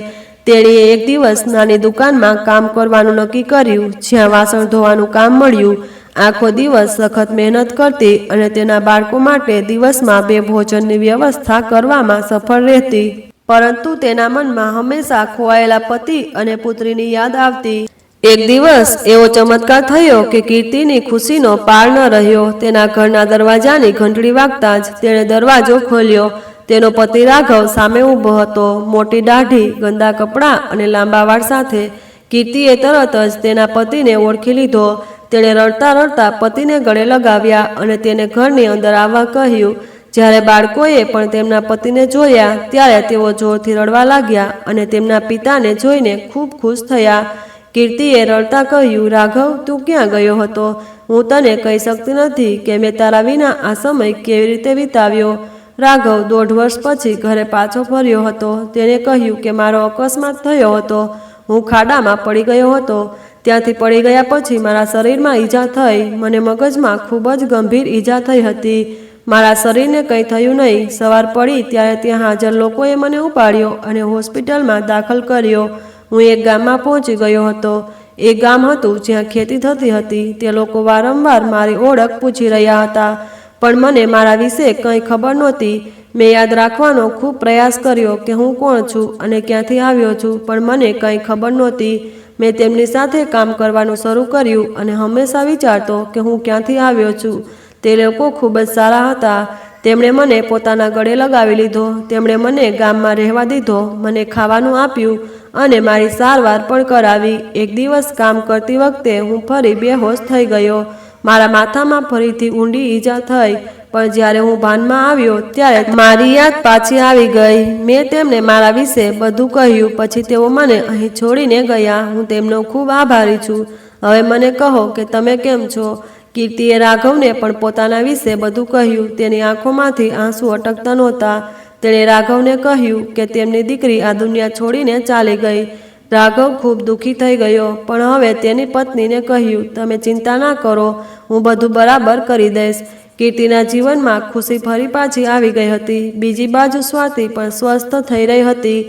Speaker 1: તેણીએ એક દિવસ નાની દુકાનમાં કામ કરવાનું નક્કી કર્યું, જ્યાં વાસણ ધોવાનું કામ મળ્યું. આખો દિવસ સખત મહેનત કરતી અને તેના બાળકો માટે દિવસમાં 2 ભોજનની વ્યવસ્થા કરવામાં સફળ રહેતી. પરંતુ તેના મનમાં હંમેશા ખોવાયેલા પતિ અને પુત્રીની યાદ આવતી. એક દિવસ એવો ચમત્કાર થયો કે કીર્તિની ખુશીનો પાર ન રહ્યો. તેના ઘરના દરવાજાની ઘંટડી વાગતા જ તેણે દરવાજો ખોલ્યો. તેનો પતિ રાઘવ સામે ઊભો હતો, મોટી દાઢી, ગંદા કપડાં અને લાંબા વાળ સાથે. કીર્તિએ તરત જ તેના પતિને ઓળખી લીધો. તેણે રડતા રડતા પતિને ગળે લગાવ્યા અને તેને ઘરની અંદર આવવા કહ્યું. જ્યારે બાળકોએ પણ તેમના પતિને જોયા ત્યારે તેઓ જોરથી રડવા લાગ્યા અને તેમના પિતાને જોઈને ખૂબ ખુશ થયા. કીર્તિએ રડતા કહ્યું, રાઘવ, તું ક્યાં ગયો હતો? હું તને કહી શકતી નથી કે મેં તારા વિના આ સમય કેવી રીતે વિતાવ્યો. રાઘવ 1.5 વર્ષ પછી ઘરે પાછો ફર્યો હતો. તેણે કહ્યું કે મારો અકસ્માત થયો હતો. હું ખાડામાં પડી ગયો હતો. ત્યાંથી પડી ગયા પછી મારા શરીરમાં ઈજા થઈ. મને મગજમાં ખૂબ જ ગંભીર ઈજા થઈ હતી. મારા શરીરને કંઈ થયું નહીં. સવાર પડી ત્યારે ત્યાં હાજર લોકોએ મને ઉપાડ્યો અને હોસ્પિટલમાં દાખલ કર્યો. હું એક ગામમાં પહોંચી ગયો હતો. એક ગામ હતું જ્યાં ખેતી થતી હતી. તે લોકો વારંવાર મારી ઓળખ પૂછી રહ્યા હતા, પણ મને મારા વિશે કંઈ ખબર નહોતી. મેં યાદ રાખવાનો ખૂબ પ્રયાસ કર્યો કે હું કોણ છું અને ક્યાંથી આવ્યો છું, પણ મને કંઈ ખબર નહોતી. મેં તેમની સાથે કામ કરવાનું શરૂ કર્યું અને હંમેશા વિચારતો કે હું ક્યાંથી આવ્યો છું. તે લોકો ખૂબ જ સારા હતા. તેમણે મને પોતાના ગળે લગાવી લીધો. તેમણે મને ગામમાં રહેવા દીધો, મને ખાવાનું આપ્યું અને મારી સારવાર પણ કરાવી. એક દિવસ કામ કરતી વખતે હું ફરી બેહોશ થઈ ગયો. મારા માથામાં ફરીથી ઊંડી ઈજા થઈ, પણ જ્યારે હું ભાનમાં આવ્યો ત્યારે મારી યાદ પાછી આવી ગઈ. મેં તેમને મારા વિશે બધું કહ્યું. પછી તેઓ મને અહીં છોડીને ગયા. હું તેમનો ખૂબ આભારી છું. હવે મને કહો કે તમે કેમ છો? કીર્તિએ રાઘવને પણ પોતાના વિશે બધું કહ્યું. તેની આંખોમાંથી આંસુ અટકતા નહોતા. તેણે રાઘવને કહ્યું કે તેમની દીકરી આ દુનિયા છોડીને ચાલી ગઈ. રાઘવ ખૂબ દુઃખી થઈ ગયો, પણ હવે તેની પત્નીને કહ્યું, તમે ચિંતા ના કરો, હું બધું બરાબર કરી દઈશ. કીર્તિના જીવનમાં ખુશી ફરી પાછી આવી ગઈ હતી. બીજી બાજુ સ્વાતિ પણ સ્વસ્થ થઈ રહી હતી.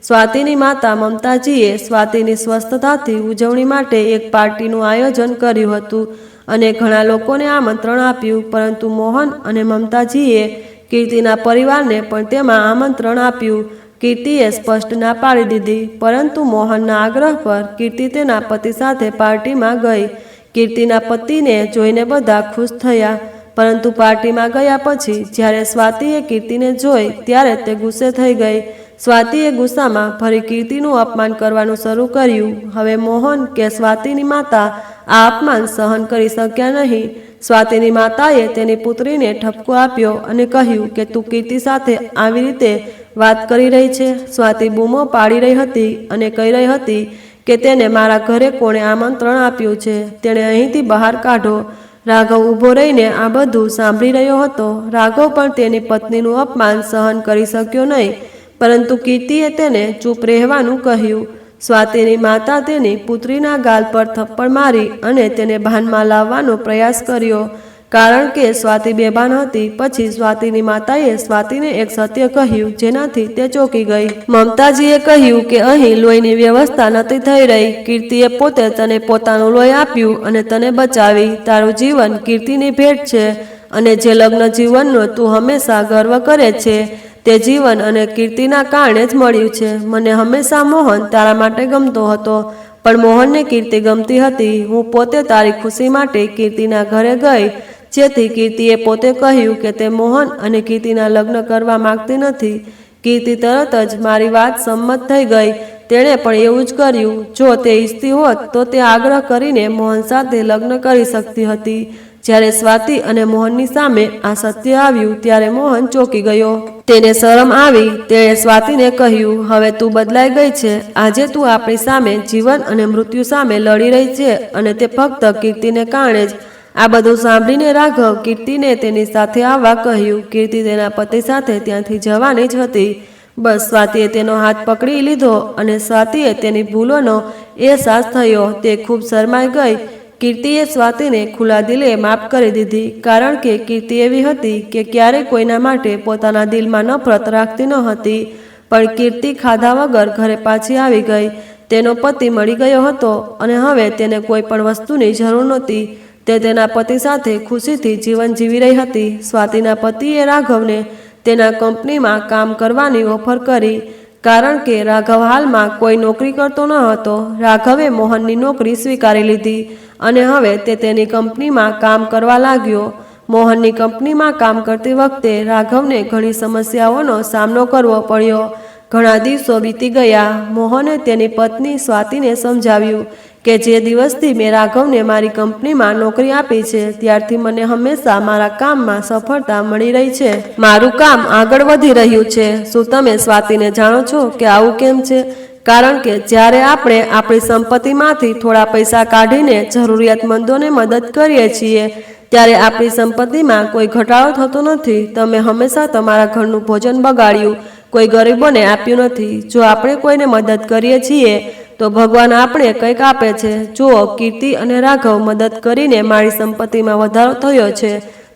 Speaker 1: સ્વાતિની માતા મમતાજીએ સ્વાતિની સ્વસ્થતાથી ઉજવણી માટે એક પાર્ટીનું આયોજન કર્યું હતું અને ઘણા લોકોને આમંત્રણ આપ્યું. પરંતુ મોહન અને મમતાજીએ કીર્તિના પરિવારને પણ તેમાં આમંત્રણ આપ્યું. કીર્તિએ સ્પષ્ટ ના પાડી દીધી, પરંતુ મોહનના આગ્રહ પર કીર્તિ તેના પતિ સાથે પાર્ટીમાં ગઈ. કીર્તિના પતિને જોઈને બધા ખુશ થયા, પરંતુ પાર્ટીમાં ગયા પછી જ્યારે સ્વાતિએ કીર્તિને જોઈ ત્યારે તે ગુસ્સે થઈ ગઈ. સ્વાતિએ ગુસ્સામાં ફરી કીર્તિનું અપમાન કરવાનું શરૂ કર્યું. હવે મોહન કે સ્વાતિની માતા આ અપમાન સહન કરી શક્યા નહીં. સ્વાતિની માતાએ તેની પુત્રીને ઠપકો આપ્યો અને કહ્યું કે તું કીર્તિ સાથે આવી રીતે વાત કરી રહી છે. સ્વાતિ બૂમો પાડી રહી હતી અને કહી રહી હતી કે તેને મારા ઘરે કોણે આમંત્રણ આપ્યું છે, તેણે અહીંથી બહાર કાઢો. રાઘવ ઊભો રહીને આ બધું સાંભળી રહ્યો હતો. રાઘવ પણ તેની પત્નીનું અપમાન સહન કરી શક્યો નહીં, પરંતુ કીર્તિએ તેને ચૂપ રહેવાનું કહ્યું. સ્વાતિની માતા તેની પુત્રીના ગાલ પર થપ્પડ મારી અને તેને ભાનમાં લાવવાનો પ્રયાસ કર્યો, કારણ કે સ્વાતિ બેભાન હતી. પછી સ્વાતિની માતાએ સ્વાતિને એક સત્ય કહ્યું, જેનાથી તે ચોંકી ગઈ. મમતાજીએ કહ્યું કે અહીં લોહીની વ્યવસ્થા નથી થઈ રહી. કીર્તિએ પોતે તને પોતાનું લોહી આપ્યું અને તને બચાવી. તારું જીવન કીર્તિની ભેટ છે અને જે લગ્ન જીવનનો તું હંમેશા ગર્વ કરે છે તે જીવન અને કીર્તિના કારણે જ મળ્યું છે. મને હંમેશા મોહન તારા માટે ગમતો હતો, પણ મોહનને કીર્તિ ગમતી હતી. હું પોતે તારી ખુશી માટે કીર્તિના ઘરે ગઈ, જેથી કીર્તિએ પોતે કહ્યું કે તે મોહન અને કીર્તિના લગ્ન કરવા માંગતી નથી. કીર્તિ તરત જ મારી વાત સંમત થઈ ગઈ. તેણે પણ એવું જ કર્યું. જો તે ઈચ્છતી હોત તો તે આગ્રહ કરીને મોહન સાથે લગ્ન કરી શકતી હતી. જ્યારે સ્વાતિ અને મોહનની સામે આ સત્ય આવ્યું ત્યારે મોહન ચોંકી ગયો. તેને શરમ આવી. તેણે સ્વાતિને કહ્યું, હવે તું બદલાઈ ગઈ છે. આજે તું આપણી સામે જીવન અને મૃત્યુ સામે લડી રહી છે અને તે ફક્ત કીર્તિને કારણે જ. આ બધું સાંભળીને રાઘવ કીર્તિને તેની સાથે આવવા કહ્યું. કીર્તિ તેના પતિ સાથે ત્યાંથી જવાની જ હતી. બસ સ્વાતિએ તેનો હાથ પકડી લીધો અને સ્વાતિએ તેની ભૂલોનો અહેસાસ થયો. તે ખૂબ શરમાઈ ગઈ. કીર્તિએ સ્વાતિને ખુલ્લા દિલે માફ કરી દીધી, કારણ કે કીર્તિ એવી હતી કે ક્યારેય કોઈના માટે પોતાના દિલમાં નફરત રાખતી ન હતી. પણ કીર્તિ ખાધા વગર ઘરે પાછી આવી ગઈ. તેનો પતિ મળી ગયો હતો અને હવે તેને કોઈ પણ વસ્તુની જરૂર નહોતી. તે તેના પતિ સાથે ખુશીથી જીવન જીવી રહી હતી. સ્વાતિના પતિએ રાઘવને તેના કંપનીમાં કામ કરવાની ઓફર કરી, કારણ કે રાઘવ હાલમાં કોઈ નોકરી કરતો ન હતો. રાઘવે મોહનની નોકરી સ્વીકારી લીધી અને હવે તે તેની કંપનીમાં કામ કરવા લાગ્યો. મોહનની કંપનીમાં કામ કરતી વખતે રાઘવને ઘણી સમસ્યાઓનો સામનો કરવો પડ્યો. ઘણા દિવસો વીતી ગયા. મોહને તેની પત્ની સ્વાતિને સમજાવ્યું કે જે દિવસથી મેં રાઘવને મારી કંપનીમાં નોકરી આપી છે ત્યારથી મને હંમેશા મારા કામમાં સફળતા મળી રહી છે. મારું કામ આગળ વધી રહ્યું છે. શું તમે સ્વાતિને જાણો છો કે આવું કેમ છે? કારણ કે જ્યારે આપણે આપણી સંપત્તિમાંથી થોડા પૈસા કાઢીને જરૂરિયાતમંદોને મદદ કરીએ છીએ ત્યારે આપણી સંપત્તિમાં કોઈ ઘટાડો થતો નથી. તમે હંમેશા તમારા ઘરનું ભોજન બગાડ્યું, કોઈ ગરીબોને આપ્યું નથી. જો આપણે કોઈને મદદ કરીએ છીએ તો ભગવાન આપણે કંઈક આપે છે. જુઓ, કીર્તિ અને રાઘવ મદદ કરીને મારી સંપત્તિમાં વધારો થયો છે,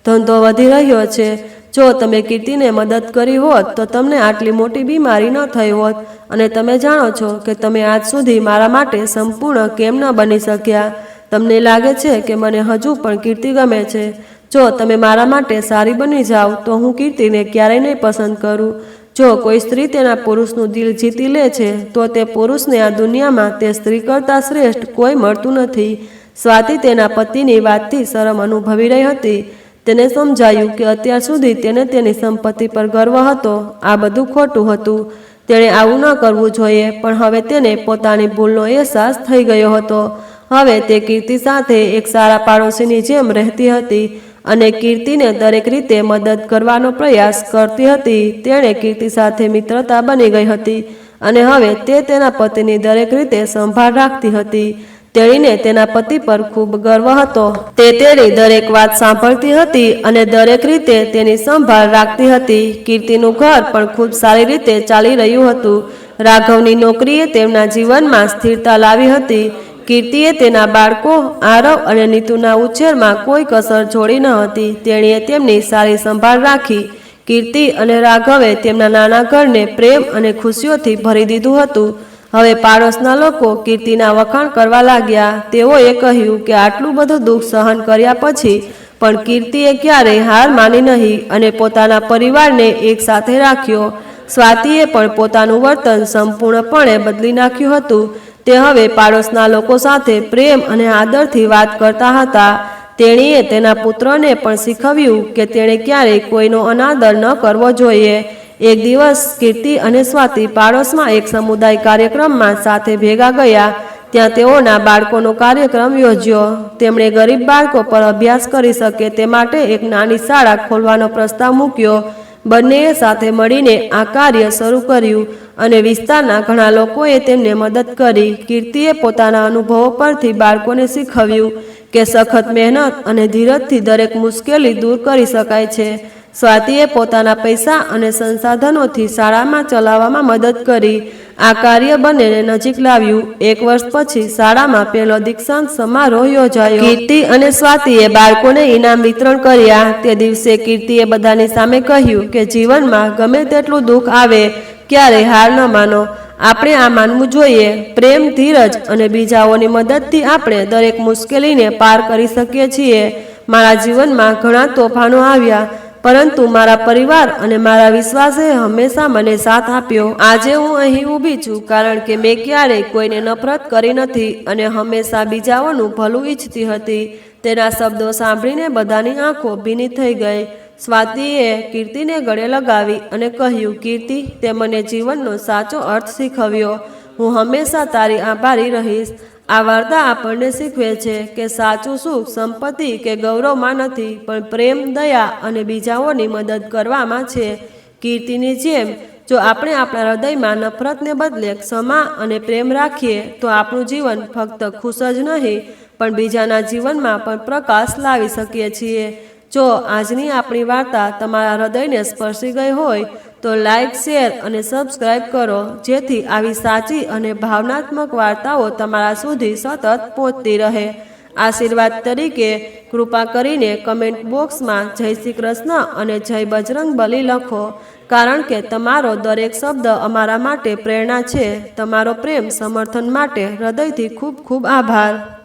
Speaker 1: ધંધો વધી રહ્યો છે. જો તમે કીર્તિને મદદ કરી હોત તો તમને આટલી મોટી બીમારી ન થઈ હોત અને તમે જાણો છો કે તમે આજ સુધી મારા માટે સંપૂર્ણ કેમ ન બની શક્યા. તમને લાગે છે કે મને હજુ પણ કીર્તિ ગમે છે. જો તમે મારા માટે સારી બની જાઓ તો હું કીર્તિને ક્યારેય નહીં પસંદ કરું. જો કોઈ સ્ત્રી તેના પુરુષનું દિલ જીતી લે છે તો તે પુરુષને આ દુનિયામાં તે સ્ત્રી કરતાં શ્રેષ્ઠ કોઈ મળતું નથી. સ્વાતિ તેના પતિની વાતથી શરમ અનુભવી રહી હતી. તેને સમજાયું કે અત્યાર સુધી તેને તેની સંપત્તિ પર ગર્વ હતો. આ બધું ખોટું હતું. તેણે આવું ન કરવું જોઈએ. પણ હવે તેને પોતાની ભૂલનો અહેસાસ થઈ ગયો હતો. હવે તે કીર્તિ સાથે એક સારા પાડોશીની જેમ રહેતી હતી અને કીર્તિને દરેક રીતે મદદ કરવાનો પ્રયાસ કરતી હતી. તેણે કીર્તિ સાથે મિત્રતા બની ગઈ હતી અને હવે તે તેના પતિની દરેક રીતે સંભાળ રાખતી હતી. તેણીને તેના પતિ પર ખૂબ ગર્વ હતો. તે તેની દરેક વાત સાંભળતી હતી અને દરેક રીતે તેની સંભાળ રાખતી હતી. કીર્તિનું ઘર પણ ખૂબ સારી રીતે ચાલી રહ્યું હતું. રાઘવની નોકરીએ તેમના જીવનમાં સ્થિરતા લાવી હતી. કીર્તિએ તેના બાળકો આરવ અને નીતુના ઉછેરમાં કોઈ કસર છોડી ન હતી. તેણીએ તેમની સારી સંભાળ રાખી. કીર્તિ અને રાઘવે તેમના નાના ઘરને પ્રેમ અને ખુશીઓથી ભરી દીધું હતું. હવે પાડોશના લોકો કીર્તિના વખાણ કરવા લાગ્યા. તેઓએ કહ્યું કે આટલું બધું દુઃખ સહન કર્યા પછી પણ કીર્તિએ ક્યારેય હાર માની નહીં અને પોતાના પરિવારને એક સાથે રાખ્યો. સ્વાતિએ પણ પોતાનું વર્તન સંપૂર્ણપણે બદલી નાખ્યું હતું. તે હવે પાડોશના લોકો સાથે પ્રેમ અને આદરથી વાત કરતા હતા. તેણીએ તેના પુત્રને પણ શીખવ્યું કે તેણે ક્યારેય કોઈનો અનાદર ન કરવો જોઈએ. એક દિવસ કીર્તિ અને સ્વાતિ પાડોશમાં એક સમુદાય કાર્યક્રમમાં સાથે ભેગા ગયા. ત્યાં તેઓના બાળકોનો કાર્યક્રમ યોજ્યો. તેમણે ગરીબ બાળકો પર અભ્યાસ કરી શકે તે માટે એક નાની શાળા ખોલવાનો પ્રસ્તાવ મૂક્યો. બંનેએ સાથે મળીને આ કાર્ય શરૂ કર્યું અને વિસ્તારના ઘણા લોકોએ તેમને મદદ કરી. કીર્તિએ પોતાના અનુભવો પરથી બાળકોને શીખવ્યું કે સખત મહેનત અને ધીરજથી દરેક મુશ્કેલી દૂર કરી શકાય છે. સ્વાતિએ પોતાના પૈસા અને સંસાધનોથી શાળામાં ચલાવવામાં મદદ કરી. આ કાર્ય બંનેને નજીક લાવ્યું. એક વર્ષ પછી શાળામાં પહેલો દીક્ષાંત સમારોહ યોજાયો. કીર્તિ અને સ્વાતિએ બાળકોને ઇનામ વિતરણ કર્યા. તે દિવસે કીર્તિએ બધાની સામે કહ્યું કે જીવનમાં ગમે તેટલું દુઃખ આવે ક્યારેય હાર ન માનો. આપણે આ માનવું જોઈએ. પ્રેમ, ધીરજ અને બીજાઓની મદદથી આપણે દરેક મુશ્કેલીને પાર કરી શકીએ છીએ. મારા જીવનમાં ઘણા તોફાનો આવ્યા, પરંતુ મારા પરિવાર અને મારા વિશ્વાસે હંમેશા મને સાથ આપ્યો. આજે હું અહીં ઊભી છું કારણ કે મેં ક્યારેય કોઈને નફરત કરી નથી અને હંમેશા બીજાઓનું ભલું ઈચ્છતી હતી. તેના શબ્દો સાંભળીને બધાની આંખો ભીની થઈ ગઈ. સ્વાતિએ કીર્તિને ગળે લગાવી અને કહ્યું, કીર્તિ, તે મને જીવનનો સાચો અર્થ શીખવ્યો. હું હંમેશા તારી આભારી રહીશ. આ વાર્તા આપણને શીખવે છે કે સાચું સુખ સંપત્તિ કે ગૌરવમાં નથી, પણ પ્રેમ, દયા અને બીજાઓની મદદ કરવામાં છે. કીર્તિની જેમ જો આપણે આપણા હૃદયમાં નફરતને બદલે ક્ષમા અને પ્રેમ રાખીએ તો આપણું જીવન ફક્ત ખુશ જ નહીં પણ બીજાના જીવનમાં પણ પ્રકાશ લાવી શકીએ છીએ. જો આજની આપણી વાર્તા તમારા હૃદયને સ્પર્શી ગઈ હોય તો લાઈક, શેર અને સબસ્ક્રાઈબ કરો, જેથી આવી સાચી અને ભાવનાત્મક વાર્તાઓ તમારા સુધી સતત પહોંચતી રહે. આશીર્વાદ તરીકે કૃપા કરીને કમેન્ટ બોક્સમાં જય શ્રી કૃષ્ણ અને જય બજરંગબલી લખો, કારણ કે તમારો દરેક શબ્દ અમારા માટે પ્રેરણા છે. તમારો પ્રેમ સમર્થન માટે હૃદયથી ખૂબ ખૂબ આભાર.